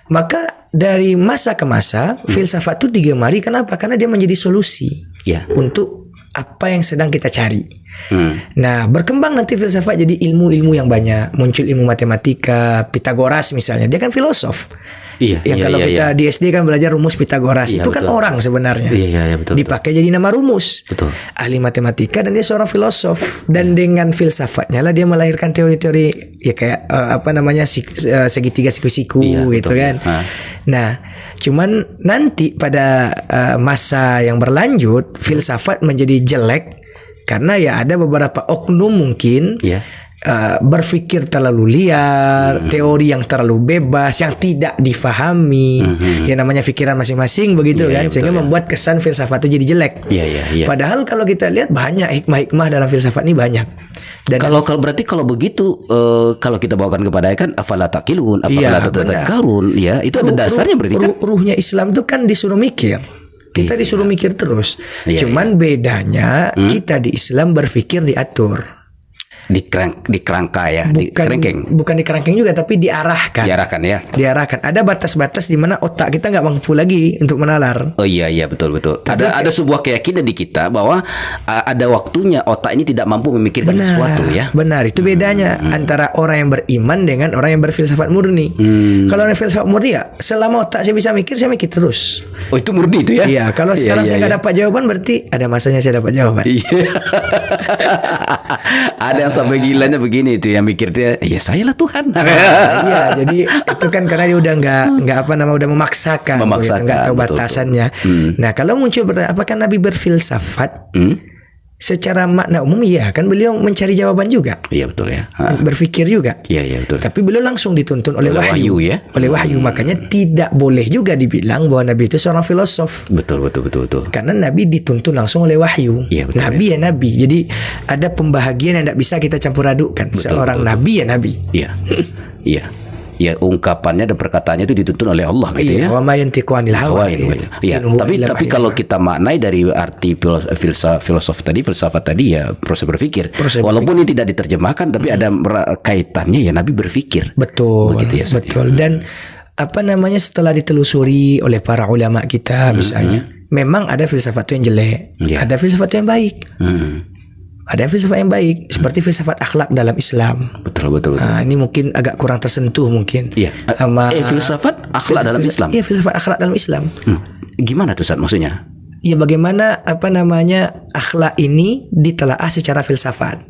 B: maka dari masa ke masa, filsafat itu digemari. Kenapa? Karena dia menjadi solusi untuk apa yang sedang kita cari. Nah, berkembang nanti filsafat jadi ilmu-ilmu yang banyak. Muncul ilmu matematika, Pitagoras misalnya, dia kan filosof. Kalau kita di SD kan belajar rumus Pitagoras, itu kan betul. Orang sebenarnya.
A: Betul,
B: dipakai jadi nama rumus.
A: Betul.
B: Ahli matematika dan dia seorang filosof. Dan dengan filsafatnya lah dia melahirkan teori-teori ya kayak segitiga siku-siku gitu kan. Nah, cuman nanti pada masa yang berlanjut filsafat menjadi jelek karena ya ada beberapa oknum mungkin berpikir terlalu liar, teori yang terlalu bebas, yang tidak difahami, yang namanya pikiran masing-masing begitu kan, sehingga membuat kesan filsafat itu jadi jelek. Padahal kalau kita lihat banyak hikmah-hikmah dalam filsafat ini banyak. Dan
A: kalau berarti kalau begitu, kalau kita bawakan kepada kan afala taqilun, afala tatadakkarun, itu ada dasarnya berarti kan.
B: Ruhnya Islam itu kan disuruh mikir. Kita disuruh mikir terus. Cuman bedanya kita di Islam berpikir diatur.
A: Di kerangka ya,
B: bukan di kerangkeng juga, tapi diarahkan. Diarahkan. Ada batas-batas di mana otak kita nggak mampu lagi untuk menalar.
A: Betul. Ada sebuah keyakinan di kita bahwa ada waktunya otak ini tidak mampu memikirkan sesuatu ya.
B: Benar, itu bedanya antara orang yang beriman dengan orang yang berfilsafat murni. Kalau orang filsafat murni ya, selama otak saya bisa mikir, saya mikir terus.
A: Itu murni itu ya?
B: Iya, kalau sekarang saya nggak dapat jawaban, berarti ada masanya saya dapat jawaban.
A: Ada yang sampai gilanya begini itu yang mikir dia, saya lah Tuhan.
B: Jadi itu kan karena dia udah udah memaksakan nggak tahu
A: betul.
B: batasannya. Nah, kalau muncul pertanyaan, apakah Nabi berfilsafat? secara makna umum ya kan beliau mencari jawaban juga,
A: Iya betul ya. Ha.
B: berpikir juga.
A: Iya iya betul.
B: Tapi beliau langsung dituntun oleh
A: Oleh
B: wahyu,
A: wahyu, ya.
B: oleh wahyu. Makanya tidak boleh juga dibilang bahwa Nabi itu seorang filosof.
A: Betul betul betul betul.
B: Karena Nabi dituntun langsung oleh wahyu.
A: Iya, betul,
B: Nabi ya Nabi. Jadi ada pembahagian yang tidak bisa kita campur adukan. Seorang
A: betul.
B: Nabi ya Nabi.
A: Iya. Iya. Ya ungkapannya dan perkataannya itu dituntun oleh Allah gitu ya.
B: Iya, wa ma yantiqu anil hawa.
A: Iya, tapi kalau kita maknai dari arti filsafat tadi ya proses berpikir. Walaupun ini tidak diterjemahkan tapi ada kaitannya ya Nabi berpikir.
B: Betul.
A: Begitu ya, Ustaz,
B: betul. Dan apa namanya setelah ditelusuri oleh para ulama kita misalnya, memang ada filsafat itu yang jelek,
A: Iya.
B: ada filsafat yang baik. Ada filsafat yang baik seperti filsafat akhlak dalam Islam.
A: Betul betul betul.
B: Nah, ini mungkin agak kurang tersentuh mungkin.
A: Iya.
B: Sama
A: Filsafat akhlak dalam Islam.
B: Iya, filsafat akhlak dalam Islam.
A: Gimana tuh Ustaz maksudnya?
B: Ya bagaimana apa namanya akhlak ini ditelaah secara filsafat.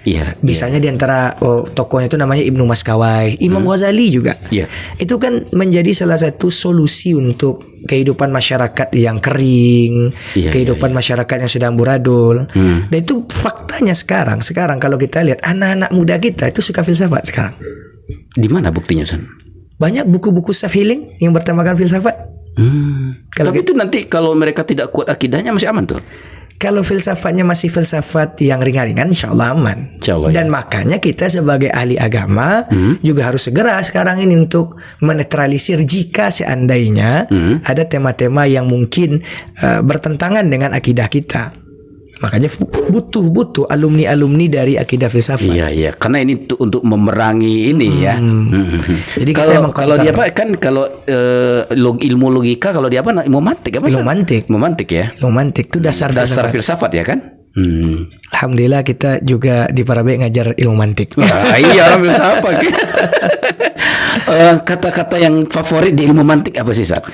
A: Iya.
B: Misalnya di antara tokohnya itu namanya Ibnu Maskawai, Imam Ghazali juga.
A: Iya.
B: Itu kan menjadi salah satu solusi untuk kehidupan masyarakat yang kering,
A: Iya,
B: kehidupan masyarakat yang sedang amburadul. Dan itu faktanya sekarang kalau kita lihat anak-anak muda kita itu suka filsafat sekarang.
A: Di mana buktinya Ustaz?
B: Banyak buku-buku self healing yang bertemakan filsafat.
A: Tapi itu nanti kalau mereka tidak kuat akidahnya masih aman tuh.
B: Kalau filsafatnya masih filsafat yang ringan-ringan, insya Allah aman.
A: Insya Allah,
B: Dan makanya kita sebagai ahli agama juga harus segera sekarang ini untuk menetralisir jika seandainya ada tema-tema yang mungkin bertentangan dengan akidah kita. Makanya butuh alumni-alumni dari akidah filsafat.
A: Iya iya, karena ini untuk memerangi ini ya.
B: Jadi kita emang
A: kalau dia apa kan kalau ilmu logika kalau dia apa ilmu mantik apa?
B: Ilmu mantik.
A: Ilmu mantik ya.
B: Ilmu mantik itu dasar
A: filsafat ya kan?
B: Alhamdulillah kita juga di Parabe ngajar ilmu mantik.
A: Wah, iya orang filsafat. Kata-kata yang favorit di ilmu mantik apa sih Sat?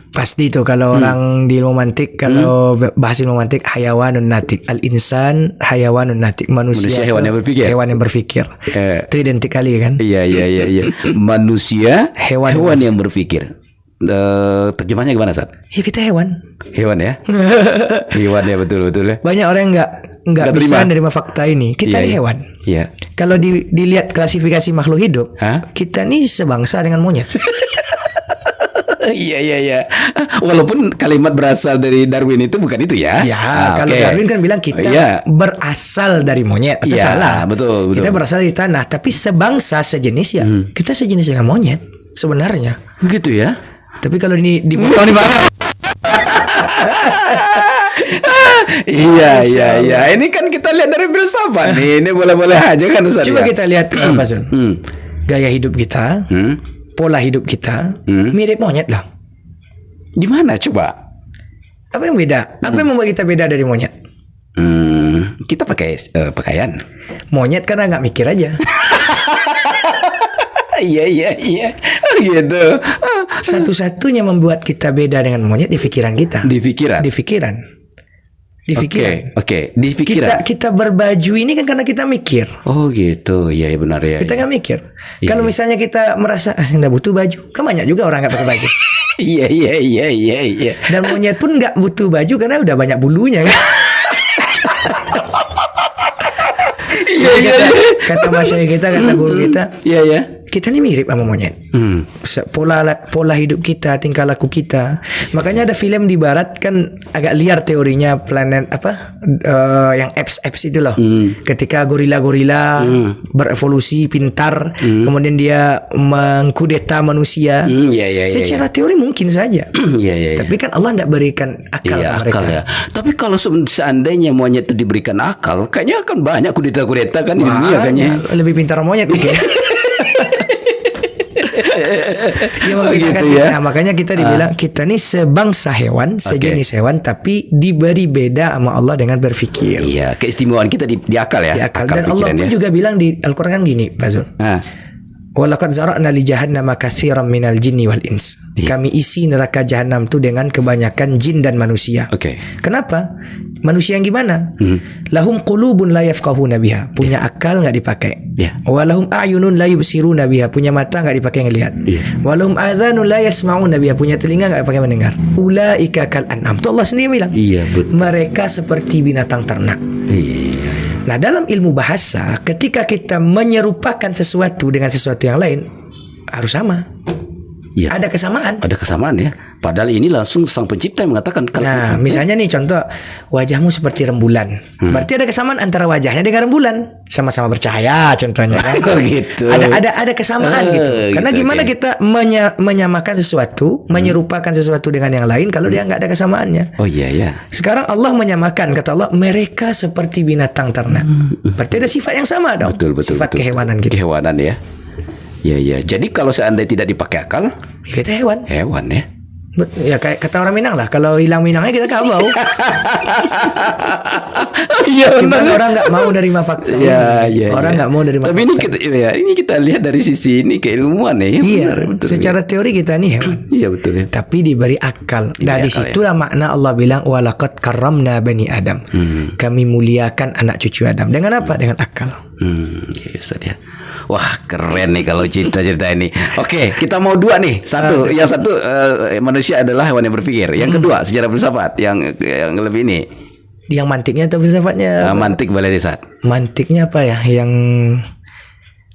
B: Pasti itu kalau orang di ilmu mantik, kalau bahas ilmu mantik, hayawanun natik, al insan hayawanun natik, manusia
A: hewan yang berpikir.
B: Hewan yang berpikir. Itu identik kali kan?
A: Iya. Manusia
B: Hewan
A: yang berpikir. Terjemahnya gimana Sat?
B: Ya kita hewan.
A: Hewan ya. Hewan ya betul ya.
B: Banyak orang yang nggak bisa menerima fakta ini. Kita ini hewan.
A: Iya.
B: Kalau dilihat klasifikasi makhluk hidup, kita nih sebangsa dengan monyet.
A: Iya. Walaupun kalimat berasal dari Darwin itu bukan itu ya.
B: Ya, kalau Darwin kan bilang kita berasal dari monyet. Itu salah.
A: Betul.
B: Kita berasal dari tanah, tapi sebangsa sejenis ya. Kita sejenis dengan monyet sebenarnya.
A: Begitu ya.
B: Tapi kalau ini dipotong nih Pak.
A: Iya. Ini kan kita lihat dari filsafat nih. Ini boleh-boleh aja kan Ustaz.
B: Coba kita lihat Pak Zul. Gaya hidup kita, pola hidup kita mirip monyet lah.
A: Gimana coba?
B: Apa yang beda? Apa yang membuat kita beda dari monyet?
A: Kita pakai pakaian.
B: Monyet karena nggak mikir aja.
A: Iya. Gitu.
B: Satu-satunya membuat kita beda dengan monyet di pikiran kita.
A: Di pikiran. Oke. Di pikiran.
B: Kita berbaju ini kan karena kita mikir.
A: Oh gitu. Iya benar ya.
B: Kita nggak mikir. Kalau misalnya kita merasa nggak butuh baju, kan banyak juga orang nggak pakai baju.
A: Iya.
B: Dan monyet pun nggak butuh baju karena udah banyak bulunya kan. Iya. Kata masyarakat kita, kata guru kita.
A: Iya.
B: Kita ini mirip sama monyet. Pola hidup kita, tingkah laku kita. Makanya ada film di barat kan agak liar teorinya planet yang apes itu loh. Ketika gorila berevolusi pintar, kemudian dia mengkudeta manusia. Secara teori mungkin saja. Tapi kan Allah tidak berikan akal ke mereka.
A: Ya. Tapi kalau seandainya monyet itu diberikan akal, kayaknya akan banyak kudeta kan di dunia kayaknya.
B: Lebih pintar monyet mungkin. Nah, makanya kita dibilang kita nih sebangsa hewan, sejenis hewan, tapi diberi beda sama Allah dengan berpikir.
A: Iya, keistimewaan kita di akal ya.
B: Di akal. Dan Allah pun juga bilang di Al-Quran kan gini, Pak Zul. Walaqad zara'na li jahannama katsiran minal jinni wal ins. Kami isi neraka jahanam tu dengan kebanyakan jin dan manusia.
A: Oke.
B: Kenapa? Manusia yang gimana? Lahum qulubun la yafqahuna biha. Punya akal enggak dipakai. Walahum a'yunun la yubsiruna biha. Punya mata enggak dipakai ngelihat. Walahum adhanun la yasma'una biha. Punya telinga enggak dipakai mendengar. Ulaika kal an'am. Tu Allah sendiri bilang.
A: Iya, betul.
B: Mereka seperti binatang ternak.
A: Iya.
B: Nah, dalam ilmu bahasa, ketika kita menyerupakan sesuatu dengan sesuatu yang lain, harus sama.
A: Iya.
B: Ada kesamaan.
A: Ada kesamaan ya. Padahal ini langsung sang pencipta yang mengatakan kalau
B: Nah, misalnya nih contoh, wajahmu seperti rembulan. Berarti ada kesamaan antara wajahnya dengan rembulan. Sama-sama bercahaya contohnya. Kan?
A: Oh, gitu.
B: Ada kesamaan gitu. Karena
A: gitu,
B: gimana
A: oke.
B: kita menyamakan sesuatu, menyerupakan sesuatu dengan yang lain kalau dia nggak ada kesamaannya.
A: Oh iya ya.
B: Sekarang Allah menyamakan, kata Allah, mereka seperti binatang ternak. Berarti ada sifat yang sama dong.
A: Betul.
B: Sifat kehewanan gitu.
A: Kehewanan ya. Iya. Jadi kalau seandainya tidak dipakai akal,
B: Kita hewan.
A: hewan ya.
B: Ya kayak kata orang Minang lah, kalau hilang Minangnya kita kabau.
A: Iya
B: Cuma orang nggak mau nerima fakta.
A: Iya.
B: Orang nggak mau nerima
A: Tapi
B: fakta.
A: ini kita lihat dari sisi ini keilmuan ya.
B: Iya,
A: Benar, betul,
B: secara teori kita nih hewan.
A: Iya betul ya.
B: Tapi diberi akal. Dan
A: Diberi
B: di
A: akal,
B: situlah makna Allah bilang walaqad karramna bani Adam. Kami muliakan anak cucu Adam. Dengan apa? Dengan akal.
A: Iya Ustaz ya. Wah keren nih kalau cerita ini. Oke, kita mau dua nih. Satu, yang satu manusia adalah hewan yang berpikir. Yang kedua sejarah filsafat yang lebih ini.
B: Yang mantiknya atau filsafatnya?
A: Mantik boleh deh Ustaz.
B: Mantiknya apa ya? Yang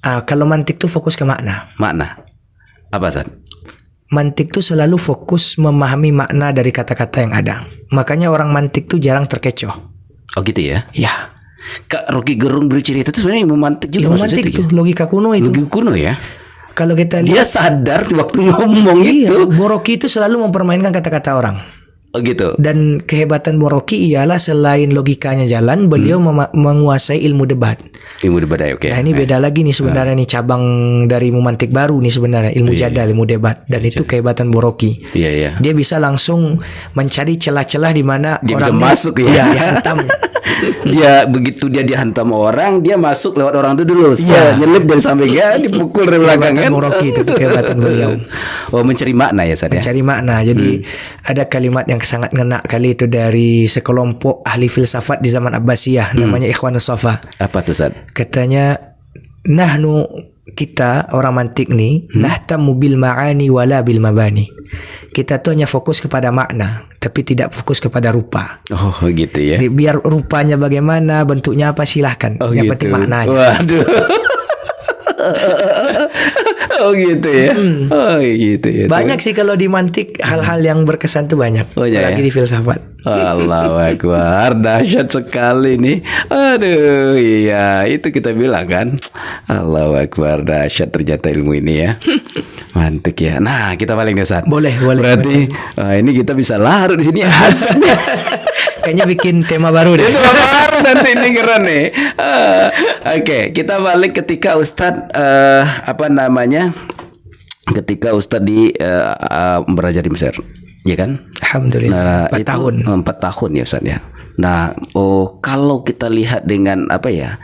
B: kalau mantik tuh fokus ke makna.
A: Makna. Apa Ustaz?
B: Mantik tuh selalu fokus memahami makna dari kata-kata yang ada. Makanya orang mantik tuh jarang terkecoh.
A: Oh gitu ya.
B: Ya.
A: Kak Rocky Gerung bercerita itu sebenarnya memantik juga
B: Ilmu
A: maksudnya
B: mantik
A: itu
B: tuh,
A: ya?
B: logika kuno itu.
A: Logika kuno ya.
B: Kalau kita
A: Dia
B: lihat,
A: sadar waktu ngomong
B: iya,
A: itu.
B: Boroki itu selalu mempermainkan kata-kata orang.
A: Oh gitu.
B: Dan kehebatan Boroki ialah selain logikanya jalan, beliau menguasai ilmu debat.
A: Ilmu debat ya, oke.
B: Nah ini beda lagi nih sebenarnya nih cabang dari memantik baru nih sebenarnya ilmu jadal, ilmu debat, dan itu kehebatan Boroki.
A: Iya.
B: Dia bisa langsung mencari celah-celah di mana
A: Dia bisa
B: orangnya-
A: masuk ya.
B: Iya, dihantam.
A: Dia begitu dia dihantam orang, dia masuk lewat orang itu dulu.
B: Iya.
A: Nyelip dari sampingnya, dipukul dari belakang
B: Kehebatan
A: kan.
B: Boroki itu kehebatan beliau.
A: Oh, mencari makna ya, Sad ya.
B: Mencari makna. Jadi ada kalimat yang sangat ngena kali itu dari sekelompok ahli filsafat di zaman Abbasiyah, namanya Ikhwanus Safa.
A: Apa tuh, Sad?
B: Katanya, nahnu, kita orang mantik nih, nahtamu bil ma'ani wala bil mabani. Kita tuh hanya fokus kepada makna, tapi tidak fokus kepada rupa.
A: Oh, gitu ya.
B: Biar rupanya bagaimana, bentuknya apa silahkan.
A: Oh,
B: yang
A: gitu.
B: penting maknanya.
A: Waduh. Oh gitu ya. Oh gitu ya.
B: Banyak sih kalau dimantik hal-hal yang berkesan tuh banyak.
A: Oh, iya,
B: Apalagi
A: ya?
B: di filsafat.
A: Allahu Akbar, dahsyat sekali nih. Aduh, iya, itu kita bilang kan. Allahu Akbar, dahsyat ternyata ilmu ini ya. Mantik ya. Nah, kita balik nih, Ustaz.
B: Boleh.
A: Berarti ini kita bisa larut di sini.
B: Kayaknya bikin tema baru deh.
A: Itu baru nanti ini keren nih. Oke, kita balik ketika Ustadz apa namanya? Ketika Ustadz belajar di Mesir, ya kan?
B: Alhamdulillah. 4 tahun.
A: 4 tahun ya Ustadz ya. Nah, kalau kita lihat dengan apa ya?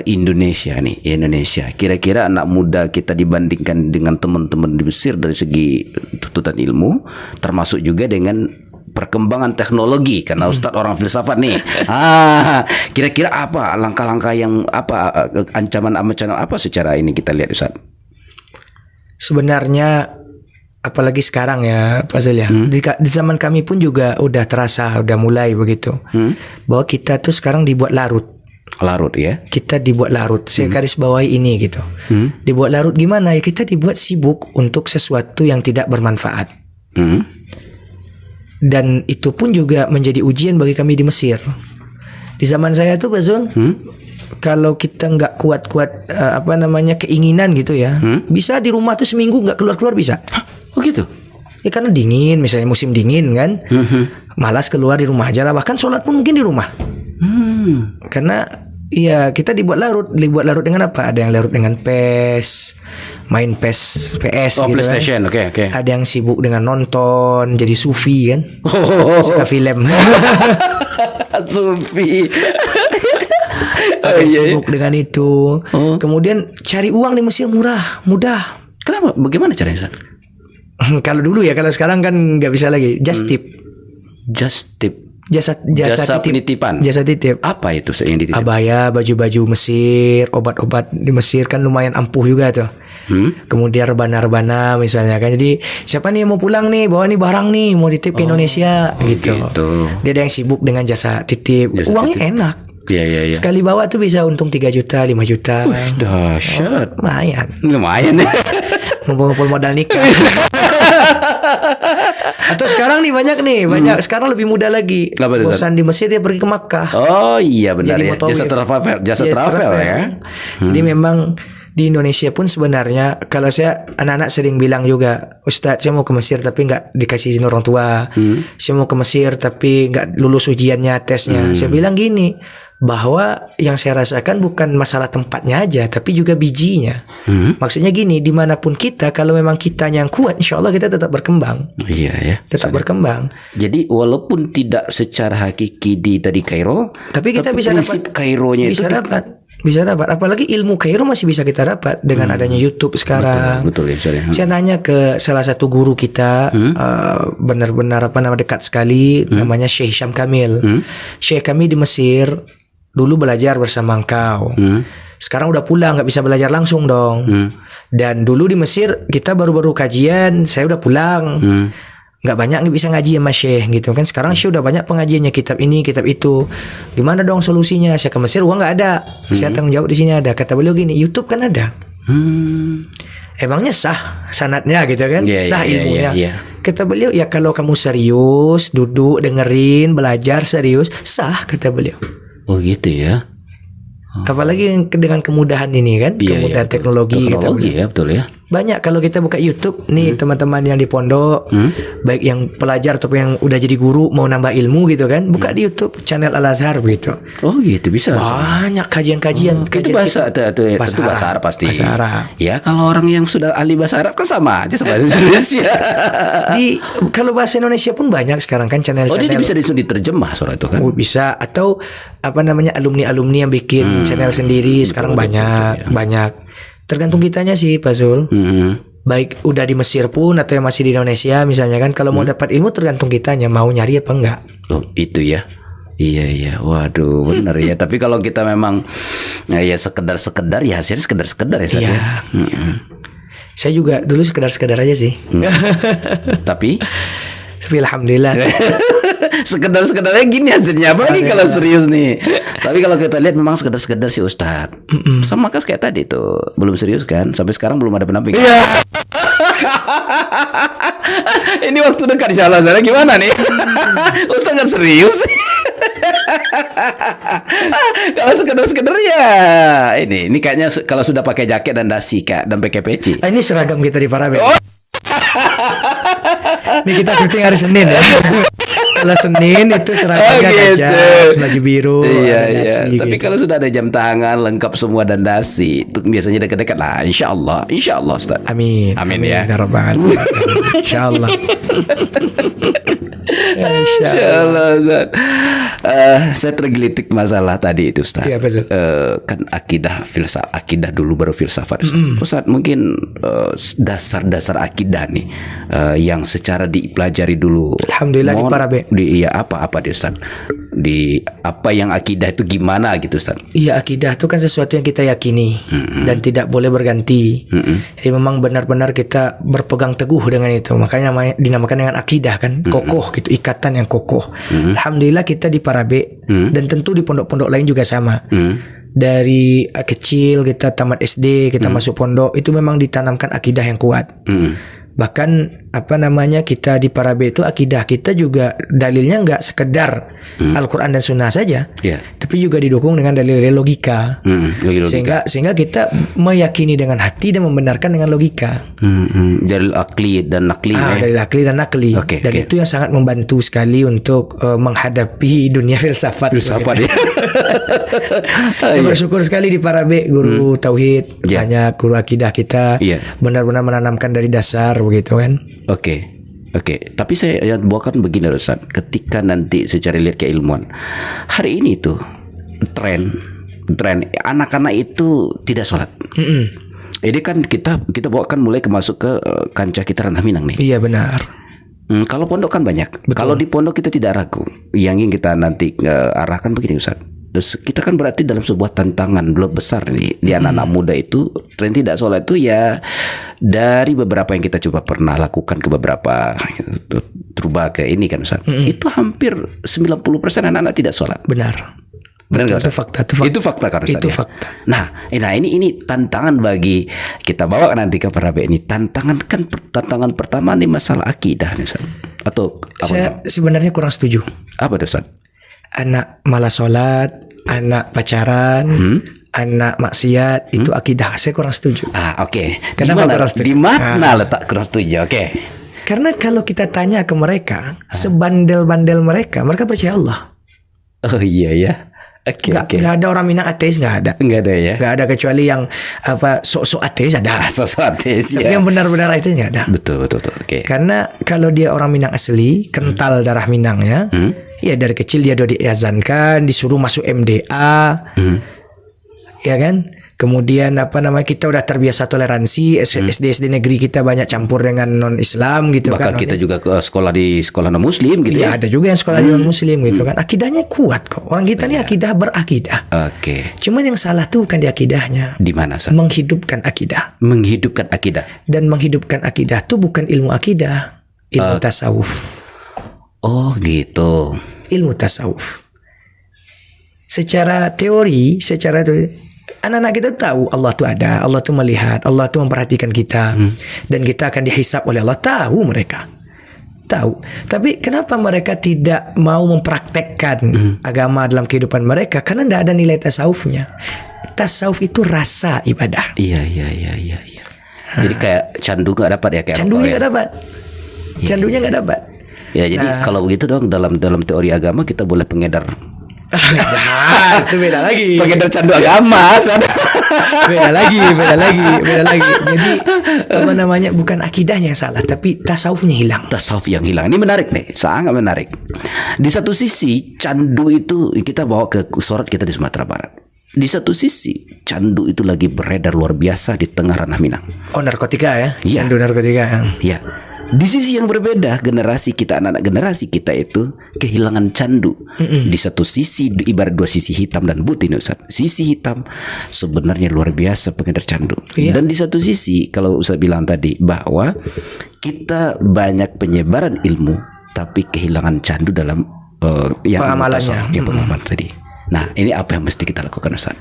A: Indonesia nih, Indonesia. Kira-kira anak muda kita dibandingkan dengan teman-teman di Mesir dari segi tuntutan ilmu, termasuk juga dengan perkembangan teknologi, karena Ustadz orang filsafat nih. Kira-kira apa langkah-langkah yang apa ancaman apa secara ini kita lihat Ustadz?
B: Sebenarnya apalagi sekarang ya Pak Zul ya. Di zaman kami pun juga udah terasa, udah mulai begitu. Bahwa kita tuh sekarang dibuat larut.
A: Larut ya.
B: Kita dibuat larut. Saya garis bawahi ini gitu. Dibuat larut gimana ya? Kita dibuat sibuk untuk sesuatu yang tidak bermanfaat. Dan itu pun juga menjadi ujian bagi kami di Mesir. Di zaman saya tuh Pak Zul, kalau kita nggak kuat-kuat keinginan gitu ya, bisa di rumah tuh seminggu nggak keluar-keluar bisa.
A: Oh gitu.
B: Ya karena dingin, misalnya musim dingin kan, malas keluar di rumah aja lah. Bahkan sholat pun mungkin di rumah. Karena ya kita dibuat larut dengan apa? Ada yang larut dengan PS, main PS
A: Oh,
B: gitu
A: PlayStation,
B: kan.
A: oke.
B: Ada yang sibuk dengan nonton, jadi sufi kan, suka film.
A: Sufi.
B: agak sibuk dengan itu. Kemudian cari uang di Mesir mudah.
A: Kenapa? Bagaimana caranya, Ustaz?
B: Kalau dulu ya, kalau sekarang kan nggak bisa lagi. Just tip.
A: Just tip.
B: Jasa
A: penitipan.
B: Jasa titip.
A: Apa itu yang dititip?
B: Abaya, baju-baju Mesir, obat-obat di Mesir kan lumayan ampuh juga tuh. Kemudian rebana-rebana misalnya kan. Jadi siapa nih mau pulang nih, bawa nih barang nih, mau titip ke Indonesia gitu. Dia ada yang sibuk dengan jasa titip. Uangnya enak.
A: Iya.
B: Sekali bawa tuh bisa untung 3 juta, 5 juta.
A: Dahsyat.
B: Lumayan ya. Ngumpul-ngumpul modal nikah. Atau sekarang nih banyak sekarang lebih mudah lagi. Bosan di Mesir dia pergi ke Makkah.
A: Oh iya benar
B: Jadi
A: ya. Jasa travel ya.
B: Jadi memang di Indonesia pun sebenarnya, kalau saya, anak-anak sering bilang juga, Ustadz saya mau ke Mesir tapi nggak dikasih izin orang tua. Saya mau ke Mesir tapi nggak lulus ujiannya, tesnya. Saya bilang gini, bahwa yang saya rasakan bukan masalah tempatnya aja, tapi juga bijinya. Maksudnya gini, dimanapun kita, kalau memang kitanya yang kuat, insya Allah kita tetap berkembang.
A: Iya ya.
B: Tetap berkembang.
A: Jadi walaupun tidak secara hakiki di tadi Kairo,
B: tapi kita bisa
A: prinsip
B: dapat
A: Kaironya itu
B: bisa dapat. Apalagi ilmu Kairo masih bisa kita dapat dengan adanya YouTube sekarang.
A: Betul ya.
B: Saya nanya ke salah satu guru kita, benar-benar dekat sekali, namanya Syekh Hisham Kamil. Syekh kami di Mesir dulu belajar bersama engkau. Sekarang udah pulang, nggak bisa belajar langsung dong. Dan dulu di Mesir kita baru-baru kajian, saya udah pulang. Nggak banyak bisa ngaji sama Syekh gitu kan. Sekarang Syekh udah banyak pengajiannya, kitab ini, kitab itu. Gimana dong solusinya? Saya ke Mesir, uang nggak ada. Saya tanggung jawab di sini ada. Kata beliau gini, YouTube kan ada. Emangnya sah sanatnya gitu kan? Sah ilmunya. Kata beliau, ya kalau kamu serius, duduk, dengerin, belajar serius, sah kata beliau.
A: Oh gitu ya.
B: Apalagi dengan kemudahan ini kan, kemudahan teknologi
A: ya, betul ya.
B: Banyak kalau kita buka YouTube nih, teman-teman yang di pondok, baik yang pelajar ataupun yang udah jadi guru mau nambah ilmu gitu kan, buka di YouTube channel Al Azhar begitu.
A: Oh gitu bisa.
B: Banyak kajian-kajian.
A: Itu bahasa Arab pasti.
B: Bahasa Arab.
A: Ya kalau orang yang sudah ahli bahasa Arab kan sama aja sama Indonesia.
B: Kalau bahasa Indonesia pun banyak sekarang kan channel-channel.
A: Oh dia bisa diterjemah soal itu kan?
B: Oh, bisa. Atau alumni-alumni yang bikin channel sendiri sekarang banyak. Tergantung kitanya sih Pak Zul. Baik udah di Mesir pun atau yang masih di Indonesia misalnya kan, kalau mau dapat ilmu tergantung kitanya mau nyari apa enggak.
A: Oh itu ya. Iya. Waduh benar ya. Tapi kalau kita memang ya sekedar ya hasilnya sekedar ya.
B: Iya. Saya juga dulu sekedar aja sih. Tapi alhamdulillah.
A: Sekedar-sekedarnya gini hasilnya. Apalagi kalau serius nih. Tapi kalau kita lihat memang sekedar sih Ustadz. Sama kan kayak tadi tuh, belum serius kan. Sampai sekarang belum ada pendamping. Iya. Ini waktu dekat insya Allah. Gimana nih? Ustadz nggak serius. Kalau sekedar ya ini kayaknya kalau sudah pakai jaket dan dasi Kak, dan pakai peci.
B: Ini seragam kita di Parabe. Ini kita syuting hari Senin ya. Kalau Senin itu seragamnya gajah, baju biru.
A: Iya. Tapi kalau sudah ada jam tangan lengkap semua dan dasi, itu biasanya dekat-dekat lah. Insya Allah Ustaz.
B: Amin ya. Insya Allah.
A: Insyaallah Ustaz. Saya tergelitik masalah tadi itu Ustaz.
B: Iya,
A: kan akidah dulu baru filsafat Ustaz. Mungkin dasar-dasar akidah nih yang secara dipelajari dulu.
B: Alhamdulillah di Parabe.
A: Apa dia Ustaz? Di apa yang akidah itu gimana gitu Ustaz? Iya,
B: akidah itu kan sesuatu yang kita yakini dan tidak boleh berganti. Jadi memang benar-benar kita berpegang teguh dengan itu. Makanya dinamakan dengan akidah kan, kokoh gitu, ikatan yang kokoh. Alhamdulillah kita di Parabe dan tentu di pondok-pondok lain juga sama. Dari kecil kita tamat SD, kita masuk pondok, itu memang ditanamkan akidah yang kuat. Bahkan kita di Parabe itu akidah kita juga dalilnya nggak sekedar Al-Quran dan Sunnah saja, tapi juga didukung dengan dalil-dalil logika. Sehingga kita meyakini dengan hati dan membenarkan dengan logika.
A: Dalil akli dan nakli.
B: Dalil akli dan nakli. Dan itu yang sangat membantu sekali untuk menghadapi dunia filsafat.
A: Ya.
B: Saya bersyukur sekali di Parabe guru tauhid, banyak guru akidah kita benar-benar menanamkan dari dasar begitu kan.
A: Oke. Tapi saya buatkan begini Ustaz. Ketika nanti secara lihat keilmuan hari ini tuh tren tren anak-anak itu tidak sholat. Ini kan kita bawa kan mulai masuk ke kancah kita ranah Minang nih.
B: Iya benar.
A: Kalau pondok kan banyak. Kalau di pondok kita tidak ragu. Yang ingin kita nanti arahkan begini Ustaz. Terus kita kan berarti dalam sebuah tantangan belum besar nih di anak-anak muda itu tren tidak sholat itu ya dari beberapa yang kita coba pernah lakukan ke beberapa terubah ke ini kan Ustaz. Itu hampir 90% anak-anak tidak sholat.
B: Benar.
A: Benar nggak,
B: Itu
A: Ustaz?
B: fakta.
A: Itu fakta kan Ustaz,
B: Itu
A: ya?
B: fakta.
A: Nah ini tantangan bagi kita bawa nanti ke para ini. Tantangan pertama nih masalah akidah nih Ustaz. Atau apa?
B: Saya sebenarnya kurang setuju.
A: Apa tuh Ustaz?
B: Anak malas sholat, anak pacaran, anak maksiat, itu akidah. Saya kurang setuju.
A: Oke.
B: Kenapa kurang setuju?
A: Di mana letak kurang setuju? Oke.
B: Karena kalau kita tanya ke mereka, sebandel-bandel mereka percaya Allah.
A: Oh iya ya. Oke.
B: Nggak ada orang Minang ateis, nggak ada.
A: Nggak ada ya.
B: Nggak ada kecuali yang sok-sok ateis ada.
A: Sosok ateis
B: Tapi
A: ya.
B: yang benar-benar ateis nggak ada.
A: Betul. Oke.
B: Karena kalau dia orang Minang asli, kental darah Minangnya, ya dari kecil dia udah diazankan, disuruh masuk MDA, ya kan? Kemudian kita udah terbiasa toleransi, SD negeri kita banyak campur dengan non Islam gitu.
A: Bahkan
B: kan.
A: kita juga ke sekolah di sekolah non Muslim gitu
B: Ya
A: ya.
B: ada juga yang sekolah di non Muslim gitu kan. Akidahnya kuat kok. Orang kita nih akidah berakidah.
A: Oke.
B: Cuman yang salah tuh bukan di akidahnya,
A: Di mana Ustaz?
B: menghidupkan akidah.
A: Menghidupkan akidah.
B: Dan menghidupkan akidah tuh bukan ilmu akidah, ilmu tasawuf.
A: Oh gitu.
B: Ilmu tasawuf. Secara teori, anak-anak kita tahu Allah tuh ada, Allah tuh melihat, Allah tuh memperhatikan kita, dan kita akan dihisab oleh Allah. Tahu mereka, tahu. Tapi kenapa mereka tidak mau mempraktekkan agama dalam kehidupan mereka? Karena tidak ada nilai tasawufnya. Tasawuf itu rasa ibadah.
A: Iya. Jadi kayak candu nggak dapat ya kayak
B: Candunya
A: rokok ya?
B: nggak dapat. Candunya nggak dapat.
A: Ya jadi kalau begitu dong dalam teori agama kita boleh pengedar
B: Itu beda lagi.
A: pengedar candu agama.
B: beda lagi. Jadi bukan akidahnya yang salah, tapi tasawufnya hilang.
A: Tasawuf yang hilang. Ini menarik nih, sangat menarik. Di satu sisi candu itu kita bawa ke sorot kita di Sumatera Barat. Di satu sisi candu itu lagi beredar luar biasa di tengah ranah Minang.
B: Oh, narkotika ya?
A: Iya.
B: Candu narkotika.
A: Ya. Di sisi yang berbeda, generasi kita, anak-anak generasi kita itu kehilangan candu. Di satu sisi, ibarat dua sisi hitam dan putih, Ustaz. Sisi hitam sebenarnya luar biasa pengedar candu.
B: Iya.
A: Dan di satu sisi, kalau Ustaz bilang tadi bahwa kita banyak penyebaran ilmu, tapi kehilangan candu dalam yang
B: Pengamalannya.
A: pengamalan tadi. Nah, ini apa yang mesti kita lakukan, Ustaz?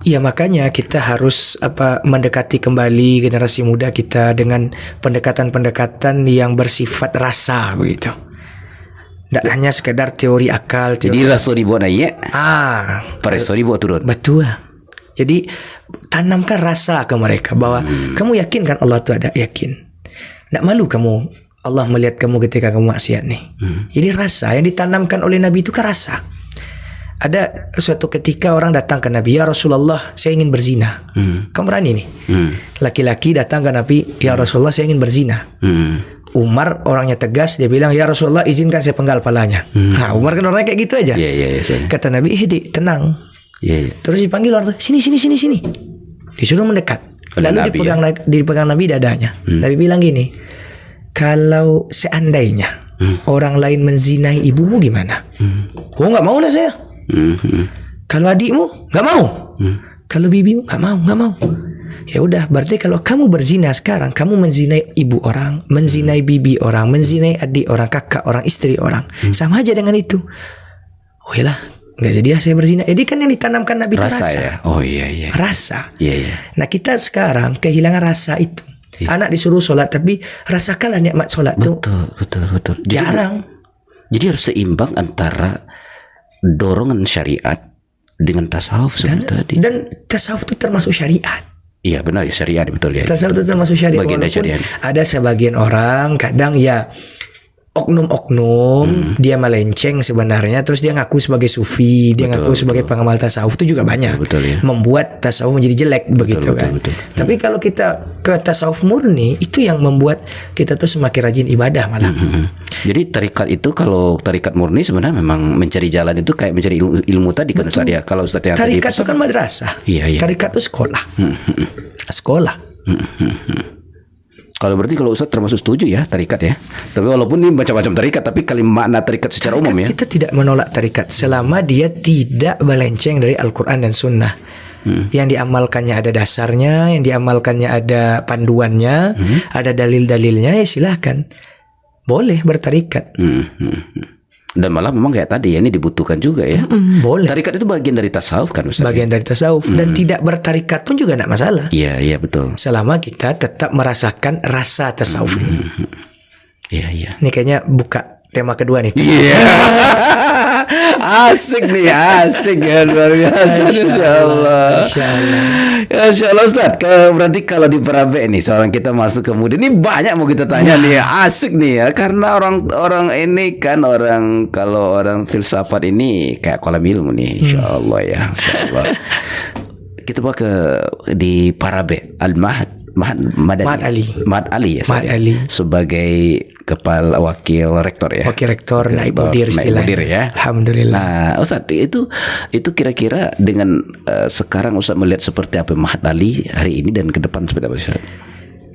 B: Iya, makanya kita harus mendekati kembali generasi muda kita dengan pendekatan-pendekatan yang bersifat rasa begitu. Tidak hanya sekedar teori akal.
A: Jadi raso dibawa naik, pareso dibawa turun.
B: Betul. Jadi tanamkan rasa ke mereka bahwa kamu yakin kan Allah itu ada, yakin. Tidak malu kamu Allah melihat kamu ketika kamu maksiat nih. Jadi rasa yang ditanamkan oleh Nabi itu kan rasa. Ada suatu ketika orang datang ke Nabi, ya Rasulullah, saya ingin berzina. Kamu berani nih? Laki-laki datang ke Nabi, ya Rasulullah, saya ingin berzina. Umar orangnya tegas, dia bilang, ya Rasulullah, izinkan saya penggal palanya. Nah, Umar kan orangnya kayak gitu aja.
A: Iya.
B: Kata Nabi, Dik, tenang.
A: Iya.
B: Terus dipanggil orang, sini. Disuruh mendekat.
A: Oleh
B: Lalu
A: Nabi,
B: dipegang Nabi dadanya. Nabi bilang gini, kalau seandainya orang lain menzinai ibumu gimana? Oh, nggak mau lah saya. Kalau adikmu nggak mau, kalau bibimu nggak mau. Ya udah, berarti kalau kamu berzina sekarang, kamu menzinai ibu orang, menzinai bibi orang, menzinai adik orang, kakak orang, istri orang, sama aja dengan itu. Oh iyalah, nggak jadi saya berzina. Jadi kan yang ditanamkan Nabi itu rasa.
A: Ya? Oh iya.
B: Rasa.
A: Iya.
B: Nah kita sekarang kehilangan rasa itu. Anak disuruh sholat, tapi rasakanlah nikmat sholat tuh.
A: Betul.
B: Jarang.
A: Jadi harus seimbang antara dorongan syariat dengan tasawuf seperti tadi.
B: Dan tasawuf itu termasuk syariat.
A: Iya benar ya, syariat betul ya.
B: Tasawuf itu termasuk syariat.
A: Bagian dari
B: Walaupun
A: syariat.
B: ada sebagian orang kadang ya oknum-oknum dia melenceng sebenarnya, terus dia ngaku sebagai sufi, dia ngaku sebagai pengamal tasawuf, itu juga banyak
A: ya.
B: membuat tasawuf menjadi jelek begitu kan. Tapi kalau kita ke tasawuf murni, itu yang membuat kita tuh semakin rajin ibadah malah.
A: Jadi tarikat itu, kalau tarikat murni sebenarnya memang mencari jalan itu kayak mencari ilmu tadi kan Ustaz ya. Kalau Ustaz yang
B: Tarikat
A: tadi
B: itu kan madrasah.
A: Iya.
B: Tarikat itu sekolah. Sekolah.
A: Kalau berarti kalau Ustaz termasuk setuju ya tarikat ya. Tapi walaupun ini macam-macam tarikat, tapi makna tarikat secara umum ya.
B: Kita tidak menolak tarikat selama dia tidak melenceng dari Al-Quran dan Sunnah. Yang diamalkannya ada dasarnya, yang diamalkannya ada panduannya, ada dalil-dalilnya, ya silahkan. Boleh bertarikat.
A: Dan malah memang kayak tadi ya, ini dibutuhkan juga ya.
B: Boleh.
A: Tarikat itu bagian dari tasawuf kan Ustaz?
B: Bagian dari tasawuf. Dan tidak bertarikat pun juga tidak masalah.
A: Iya betul.
B: Selama kita tetap merasakan rasa tasawuf ini.
A: Iya.
B: Ini kayaknya buka tema kedua nih.
A: Iya. Asik nih, asik ya, luar biasa. Insya Allah. Insya Allah Ustaz. Berarti kalau di Parabe nih, seorang kita masuk kemudian ini banyak mau kita tanya nih, asik nih ya, karena orang ini kan kalau orang filsafat ini kayak kolam ilmu nih, Insya Allah ya, Insya Allah. Kita bawa di Parabe Al-Mahad Ali ya,
B: Mahad Ali
A: sebagai kepala wakil rektor ya.
B: Wakil rektor, naib mudir istilahnya.
A: Ya.
B: Alhamdulillah.
A: Nah, Ustaz, itu kira-kira dengan sekarang Ustaz melihat seperti apa Mahad Ali hari ini dan ke depan seperti apa Ustaz?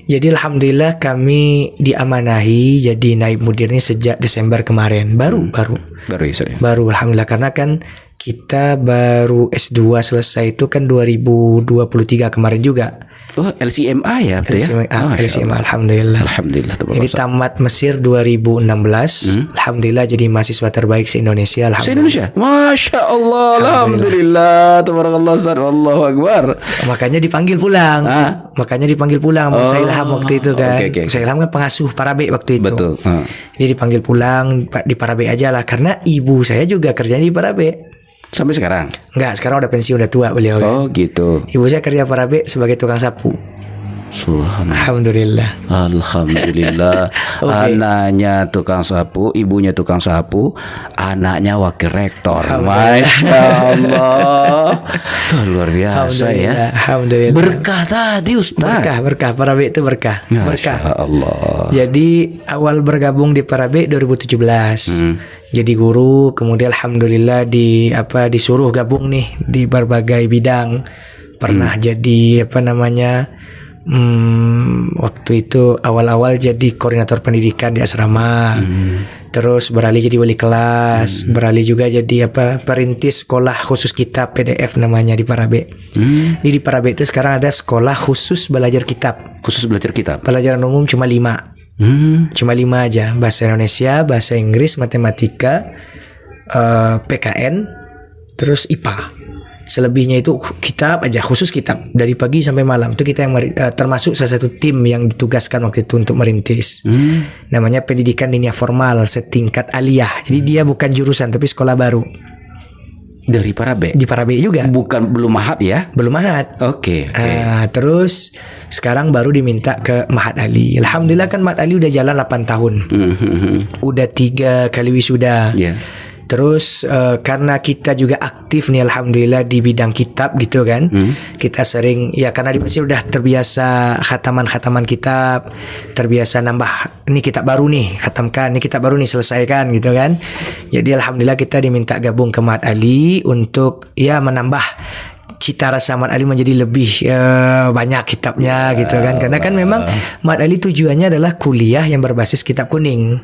B: Jadi alhamdulillah kami diamanahi jadi naib mudirnya sejak Desember kemarin. Baru
A: ya Ustaz ya?
B: Baru alhamdulillah, karena kan kita baru S2 selesai itu kan 2023 kemarin juga.
A: Oh, LCMA ya, betul ya?
B: LCMA, alhamdulillah. Jadi tamat Mesir 2016. Alhamdulillah jadi mahasiswa terbaik se-Indonesia.
A: Se-Indonesia? Masya Allah, alhamdulillah. Tabarakallah Ustaz, Allahu Akbar.
B: Makanya dipanggil pulang. Sama Ustaz Ilham waktu itu kan. Ustaz Ilham kan pengasuh Parabe waktu itu.
A: Betul.
B: Dia dipanggil pulang di Parabe aja lah, karena ibu saya juga kerjanya di Parabe.
A: Sampai sekarang?
B: Enggak, sekarang udah pensiun, udah tua beliau.
A: Oh gitu.
B: Ibu saya kerja Parabe sebagai tukang sapu.
A: Alhamdulillah. Anaknya tukang sapu, ibunya tukang sapu, anaknya wakil rektor. Masya Allah. Luar biasa ya.
B: Alhamdulillah.
A: Berkah tadi Ustaz.
B: Berkah. Parabe itu berkah.
A: Masya Allah.
B: Jadi awal bergabung di Parabe 2017. Jadi guru, kemudian alhamdulillah disuruh gabung nih di berbagai bidang. Pernah jadi waktu itu awal-awal jadi koordinator pendidikan di asrama. Terus beralih jadi wali kelas, beralih juga jadi perintis sekolah khusus kitab PDF namanya di Parabe. Di Parabe itu sekarang ada sekolah khusus belajar kitab.
A: Khusus belajar kitab.
B: Pelajaran umum cuma 5. Cuma 5 aja, bahasa Indonesia, bahasa Inggris, matematika, PKN, terus IPA. Selebihnya itu kitab aja, khusus kitab dari pagi sampai malam. Itu kita yang termasuk salah satu tim yang ditugaskan waktu itu untuk merintis. Namanya pendidikan dinia formal setingkat aliyah. Jadi dia bukan jurusan tapi sekolah baru.
A: Dari Parabe? Di
B: Parabe juga.
A: Belum Mahad ya?
B: Belum Mahad.
A: Oke.
B: Terus sekarang baru diminta ke Mahad Ali. Alhamdulillah kan Mahad Ali udah jalan 8 tahun. Udah 3 kali wisuda. Terus karena kita juga aktif nih alhamdulillah di bidang kitab gitu kan. Kita sering ya karena di Mesir udah terbiasa khataman kitab, terbiasa nambah ini kitab baru nih, khatamkan, ini kitab baru nih selesaikan gitu kan. Jadi alhamdulillah kita diminta gabung ke Mahad Ali untuk ya menambah cita rasa Mahad Ali menjadi lebih banyak kitabnya gitu kan, karena kan memang Mahad Ali tujuannya adalah kuliah yang berbasis kitab kuning.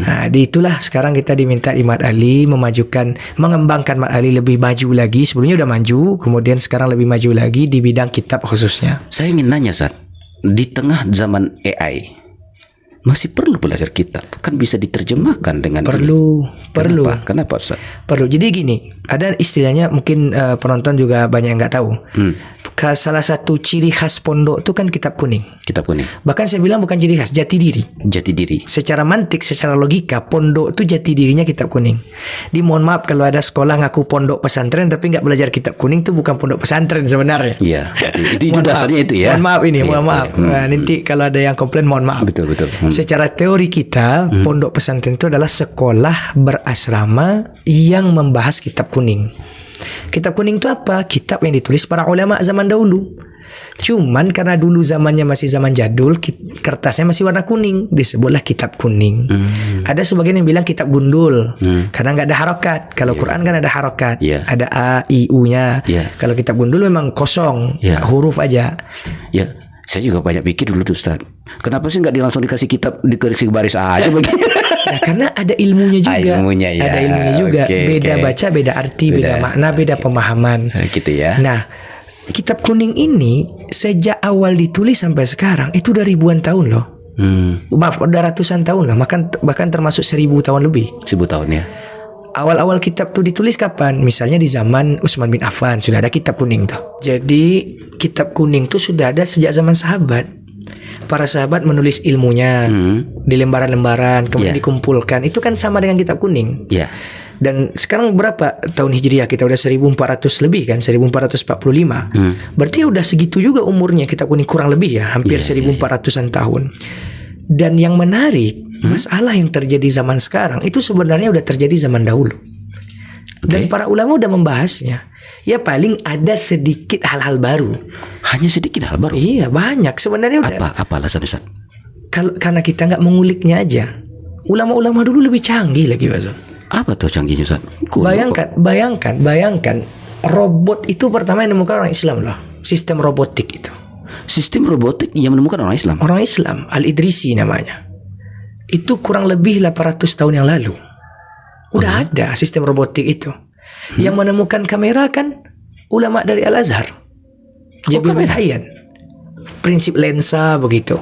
B: Nah, itulah sekarang kita diminta di Mahad Ali mengembangkan Mahad Ali lebih maju lagi. Sebelumnya udah maju, kemudian sekarang lebih maju lagi di bidang kitab khususnya.
A: Saya ingin nanya Ustaz, di tengah zaman AI masih perlu belajar kitab, kan bisa diterjemahkan dengan
B: perlu.
A: Kenapa Ustaz?
B: Perlu. Jadi gini, ada istilahnya mungkin penonton juga banyak yang nggak tahu. salah satu ciri khas pondok itu kan kitab kuning.
A: Kitab kuning.
B: Bahkan saya bilang bukan ciri khas, jati diri.
A: Jati diri.
B: Secara mantik, secara logika, pondok itu jati dirinya kitab kuning. Mohon maaf kalau ada sekolah ngaku pondok pesantren tapi nggak belajar kitab kuning, itu bukan pondok pesantren sebenarnya.
A: Iya. Itu dasarnya itu ya.
B: Mohon maaf ini,
A: Iya,
B: mohon maaf. Nah, nanti kalau ada yang komplain, mohon maaf.
A: Betul.
B: Secara teori kita, pondok pesantren itu adalah sekolah berasrama yang membahas kitab kuning. Kitab kuning itu apa? Kitab yang ditulis para ulama zaman dahulu. Cuman karena dulu zamannya masih zaman jadul, kertasnya masih warna kuning, disebutlah kitab kuning. Ada sebagian yang bilang kitab gundul, karena nggak ada harokat. Kalau Quran kan ada harokat, ada A, I, U-nya. Kalau kitab gundul memang kosong, huruf aja.
A: Ya, saya juga banyak pikir dulu tuh Ustaz. Kenapa sih nggak langsung dikasih kitab, dikasih baris aja begini?
B: Nah, karena ada ilmunya juga. Ada ilmunya juga. Beda baca, beda arti, beda makna, beda pemahaman.
A: Gitu ya.
B: Nah, kitab kuning ini sejak awal ditulis sampai sekarang itu udah ribuan tahun loh. Maaf, udah ratusan tahun loh. Bahkan termasuk 1000 tahun lebih.
A: 1000 tahun ya.
B: Awal-awal kitab tuh ditulis kapan? Misalnya di zaman Utsman bin Affan sudah ada kitab kuning tuh. Jadi kitab kuning tuh sudah ada sejak zaman sahabat. Para sahabat menulis ilmunya di lembaran-lembaran, kemudian dikumpulkan. Itu kan sama dengan kitab kuning. Dan sekarang berapa tahun Hijriah? Kita udah 1400 lebih kan, 1445. Berarti udah segitu juga umurnya kitab kuning, kurang lebih ya, hampir 1400-an tahun. Dan yang menarik, masalah yang terjadi zaman sekarang itu sebenarnya udah terjadi zaman dahulu. Dan para ulama udah membahasnya. Ya paling ada sedikit hal-hal baru.
A: Hanya sedikit hal baru?
B: Iya, banyak sebenarnya udah.
A: Apa alasan Ustaz?
B: Karena kita nggak menguliknya aja. Ulama-ulama dulu lebih canggih lagi, Pak Zul.
A: Apa tuh canggihnya Ustaz?
B: Bayangkan robot itu pertama yang menemukan orang Islam loh. Sistem robotik itu.
A: Sistem robotik yang menemukan orang Islam?
B: Orang Islam, Al-Idrisi namanya. Itu kurang lebih 800 tahun yang lalu. Udah ada sistem robotik itu. Yang menemukan kamera kan ulama dari Al-Azhar, Jabir bin Hayyan. Prinsip lensa begitu.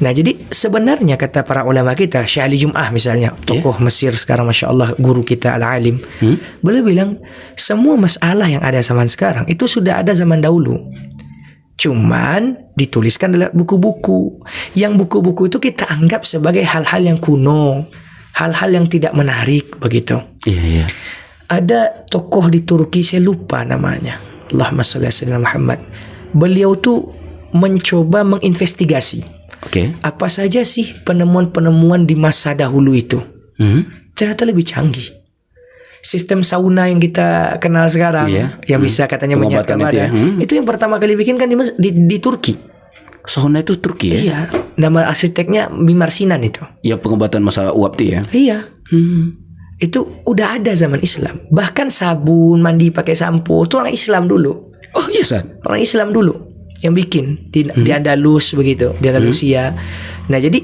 B: Nah, jadi sebenarnya kata para ulama kita, Syekh Ali Jum'ah misalnya, tokoh Mesir sekarang, Masya Allah, guru kita al-alim, beliau bilang semua masalah yang ada zaman sekarang itu sudah ada zaman dahulu. Cuman dituliskan dalam buku-buku. Yang buku-buku itu kita anggap sebagai hal-hal yang kuno, hal-hal yang tidak menarik begitu.
A: Iya.
B: Ada tokoh di Turki, saya lupa namanya, Allahumma shalli ala sayyidina Muhammad. Beliau tuh mencoba menginvestigasi apa saja sih penemuan-penemuan di masa dahulu itu. Ternyata lebih canggih. Sistem sauna yang kita kenal sekarang, yang bisa katanya menyehatkan badan, itu yang pertama kali bikin kan di Turki.
A: Sauna itu Turki ya?
B: Iya, nama arsiteknya Mimar Sinan itu.
A: Ya, pengobatan masalah uap tuh ya?
B: Iya. Itu udah ada zaman Islam. Bahkan sabun mandi pakai sampo itu orang Islam dulu.
A: Oh iya, San.
B: Orang Islam dulu yang bikin di Andalus begitu, di Andalusia. Nah, jadi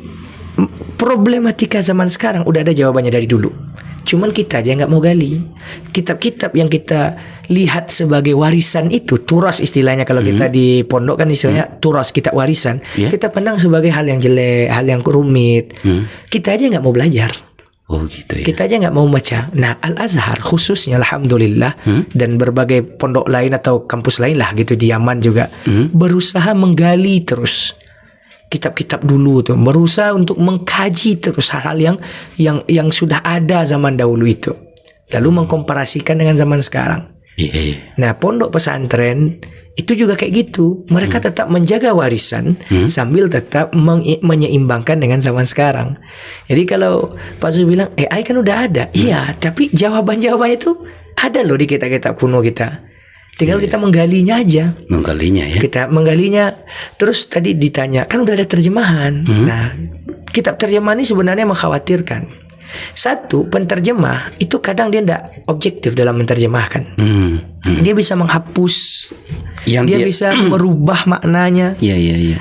B: problematika zaman sekarang udah ada jawabannya dari dulu. Cuman kita aja nggak mau gali. Kitab-kitab yang kita lihat sebagai warisan itu, turas istilahnya kalau kita di pondok kan istilahnya turas, kitab warisan. Kita pandang sebagai hal yang jelek, hal yang rumit. Kita aja nggak mau belajar.
A: Oh gitu ya.
B: Kita aja nggak mau baca. Nah, Al-Azhar khususnya alhamdulillah dan berbagai pondok lain atau kampus lain lah gitu di Yaman juga berusaha menggali terus kitab-kitab dulu tuh, berusaha untuk mengkaji terus hal-hal yang sudah ada zaman dahulu itu, lalu mengkomparasikan dengan zaman sekarang. Nah, pondok pesantren itu juga kayak gitu. Mereka tetap menjaga warisan sambil tetap menyeimbangkan dengan zaman sekarang. Jadi kalau Pak Zul bilang AI kan udah ada, iya, tapi jawaban-jawabannya itu ada loh di kitab-kitab kuno kita. Tinggal kita menggalinya aja.
A: Menggalinya ya.
B: Kita menggalinya. Terus tadi ditanya, kan udah ada terjemahan. Nah, kitab terjemahan ini sebenarnya mengkhawatirkan. Satu, penterjemah itu kadang dia tidak objektif dalam menerjemahkan. Dia bisa menghapus, dia bisa merubah maknanya.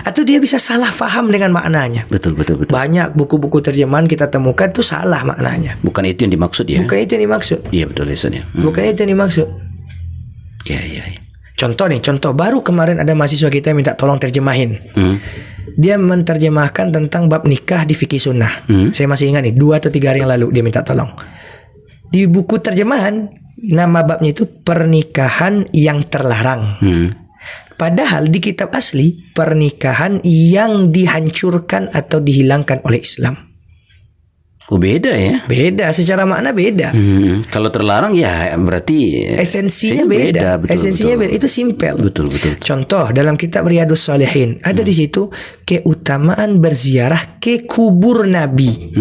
B: Atau dia bisa salah faham dengan maknanya.
A: Betul.
B: Banyak buku-buku terjemahan kita temukan itu salah maknanya.
A: Bukan itu yang dimaksud ya.
B: Bukan itu yang dimaksud.
A: Iya, betul ya.
B: Bukan itu yang dimaksud.
A: Iya.
B: Contoh baru kemarin ada mahasiswa kita yang minta tolong terjemahin. Dia menterjemahkan tentang bab nikah di fikih sunnah. Saya masih ingat nih, 2 atau 3 hari yang lalu dia minta tolong. Di buku terjemahan nama babnya itu pernikahan yang terlarang. Padahal di kitab asli pernikahan yang dihancurkan atau dihilangkan oleh Islam.
A: Oh, beda ya.
B: Beda, secara makna beda.
A: Kalau terlarang ya berarti
B: Esensinya beda.
A: Betul,
B: Esensinya
A: betul.
B: beda. Itu simpel.
A: Betul.
B: Contoh dalam kitab Riyadhus Shalihin ada di situ keutamaan berziarah ke kubur Nabi.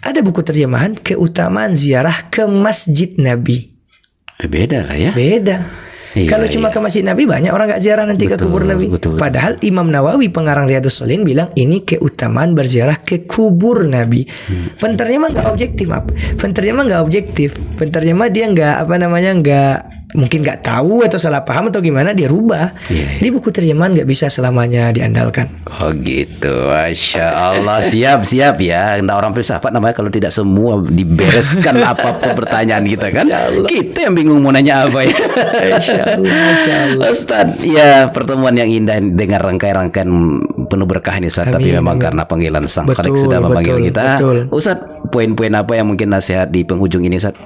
B: Ada buku terjemahan keutamaan ziarah ke masjid Nabi.
A: Beda lah ya.
B: Beda.
A: Iya,
B: Kalau cuma ke masjid Nabi banyak orang gak ziarah nanti ke kubur Nabi.
A: betul.
B: Padahal Imam Nawawi pengarang Riyadhus Shalihin bilang ini keutamaan berziarah ke kubur Nabi. Penterjemah nggak objektif, maaf. Penterjemah nggak objektif. Penterjemah dia nggak mungkin nggak tahu atau salah paham atau gimana dia rubah.
A: Iya.
B: Di buku terjemahan nggak bisa selamanya diandalkan.
A: Oh gitu, Masya Allah. Siap ya. Nggak orang filsafat namanya kalau tidak semua dibereskan apapun pertanyaan kita kan. Kita yang bingung mau nanya apa ya.
B: Masya Allah.
A: Ustaz, ya pertemuan yang indah dengan rangkaian-rangkaian penuh berkah ini Ustaz. Tapi memang karena panggilan Sang Khalik
B: Betul,
A: sudah memanggil
B: betul,
A: kita.
B: betul.
A: Ustaz, poin-poin apa yang mungkin nasihat di penghujung ini Ustaz?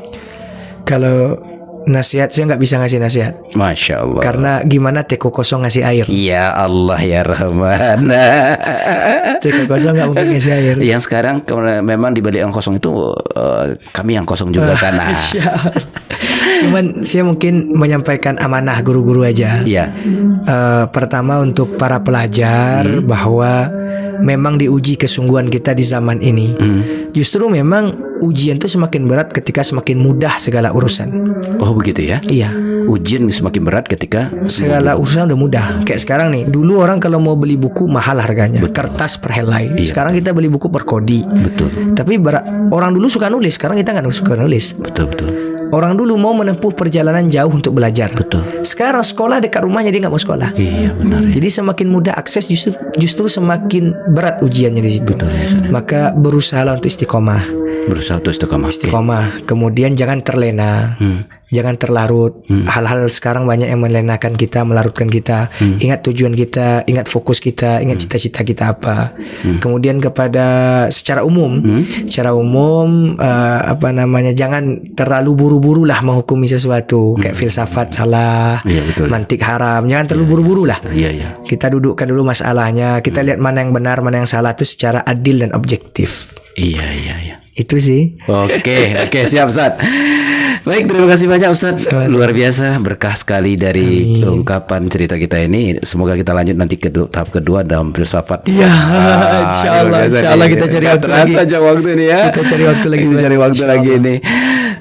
B: Kalau nasihat saya nggak bisa ngasih nasihat
A: Masya Allah.
B: karena gimana teko kosong ngasih air.
A: Ya Allah ya Rahman.
B: Teko kosong nggak mungkin ngasih air.
A: Yang sekarang memang di balik yang kosong itu kami yang kosong juga sana.
B: Masya Allah. Cuman saya mungkin menyampaikan amanah guru-guru aja.
A: Iya.
B: Pertama untuk para pelajar bahwa memang diuji kesungguhan kita di zaman ini. Justru memang ujian itu semakin berat ketika semakin mudah segala urusan.
A: Oh begitu ya.
B: Iya.
A: Ujian semakin berat ketika
B: Segala urusan udah mudah. Kayak sekarang nih, dulu orang kalau mau beli buku mahal harganya, kertas per helai. Sekarang kita beli buku per kodi.
A: Betul.
B: Tapi orang dulu suka nulis, sekarang kita nggak suka nulis.
A: Betul.
B: Orang dulu mau menempuh perjalanan jauh untuk belajar.
A: Betul.
B: Sekarang sekolah dekat rumahnya, dia nggak mau sekolah.
A: Iya benar.
B: Jadi semakin mudah akses justru semakin berat ujiannya di situ.
A: Betul, ya,
B: Maka berusahalah untuk istiqomah.
A: Berusaha untuk istiqomah.
B: Istiqomah. Kemudian jangan terlena, jangan terlarut. Hal-hal sekarang banyak yang melenakan kita, melarutkan kita. Ingat tujuan kita, ingat fokus kita, ingat cita-cita kita apa. Kemudian kepada secara umum, jangan terlalu buru-buru lah menghukumi sesuatu. Kayak filsafat salah,
A: Iya, betul.
B: mantik haram. Jangan terlalu buru-buru lah.
A: Iya.
B: Kita dudukkan dulu masalahnya. Kita lihat mana yang benar, mana yang salah itu secara adil dan objektif.
A: Iya.
B: Itu sih.
A: Oke, siap Ustaz. Baik, terima kasih banyak Ustaz. Luar biasa, berkah sekali dari ungkapan cerita kita ini. Semoga kita lanjut nanti ke tahap kedua dalam filsafat.
B: Iya, insyaallah kita cari waktu lagi.
A: Terasa aja waktu ini ya.
B: Kita cari waktu lagi.
A: Kita cari waktu lagi ini.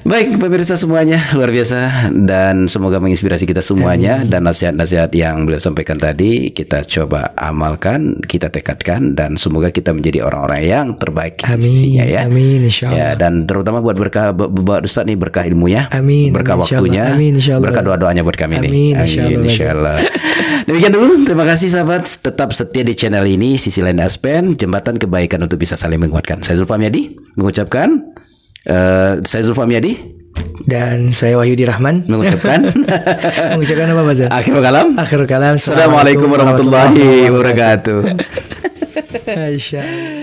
A: Baik, pemirsa semuanya, luar biasa dan semoga menginspirasi kita semuanya. Dan nasihat-nasihat yang beliau sampaikan tadi kita coba amalkan, kita tekadkan dan semoga kita menjadi orang-orang yang terbaik di sisinya ya.
B: Amin insyaallah.
A: Ya, dan terutama buat berkah buat Ustaz nih, berkah ilmunya,
B: Amin,
A: berkah
B: amin,
A: waktunya,
B: insyaallah. Amin, insyaallah.
A: berkah doa-doanya buat kami nih.
B: Amin, insyaallah.
A: Demikian dulu, terima kasih sahabat, tetap setia di channel ini Sisi Lain Aspen, jembatan kebaikan untuk bisa saling menguatkan. Saya Zulfam Yadi mengucapkan
B: Dan saya Wahyudi Rahman
A: mengucapkan
B: mengucapkan apa Bazal?
A: akhirul kalam.
B: Akhirul kalam.
A: Assalamualaikum warahmatullahi wabarakatuh.
B: Aisyah.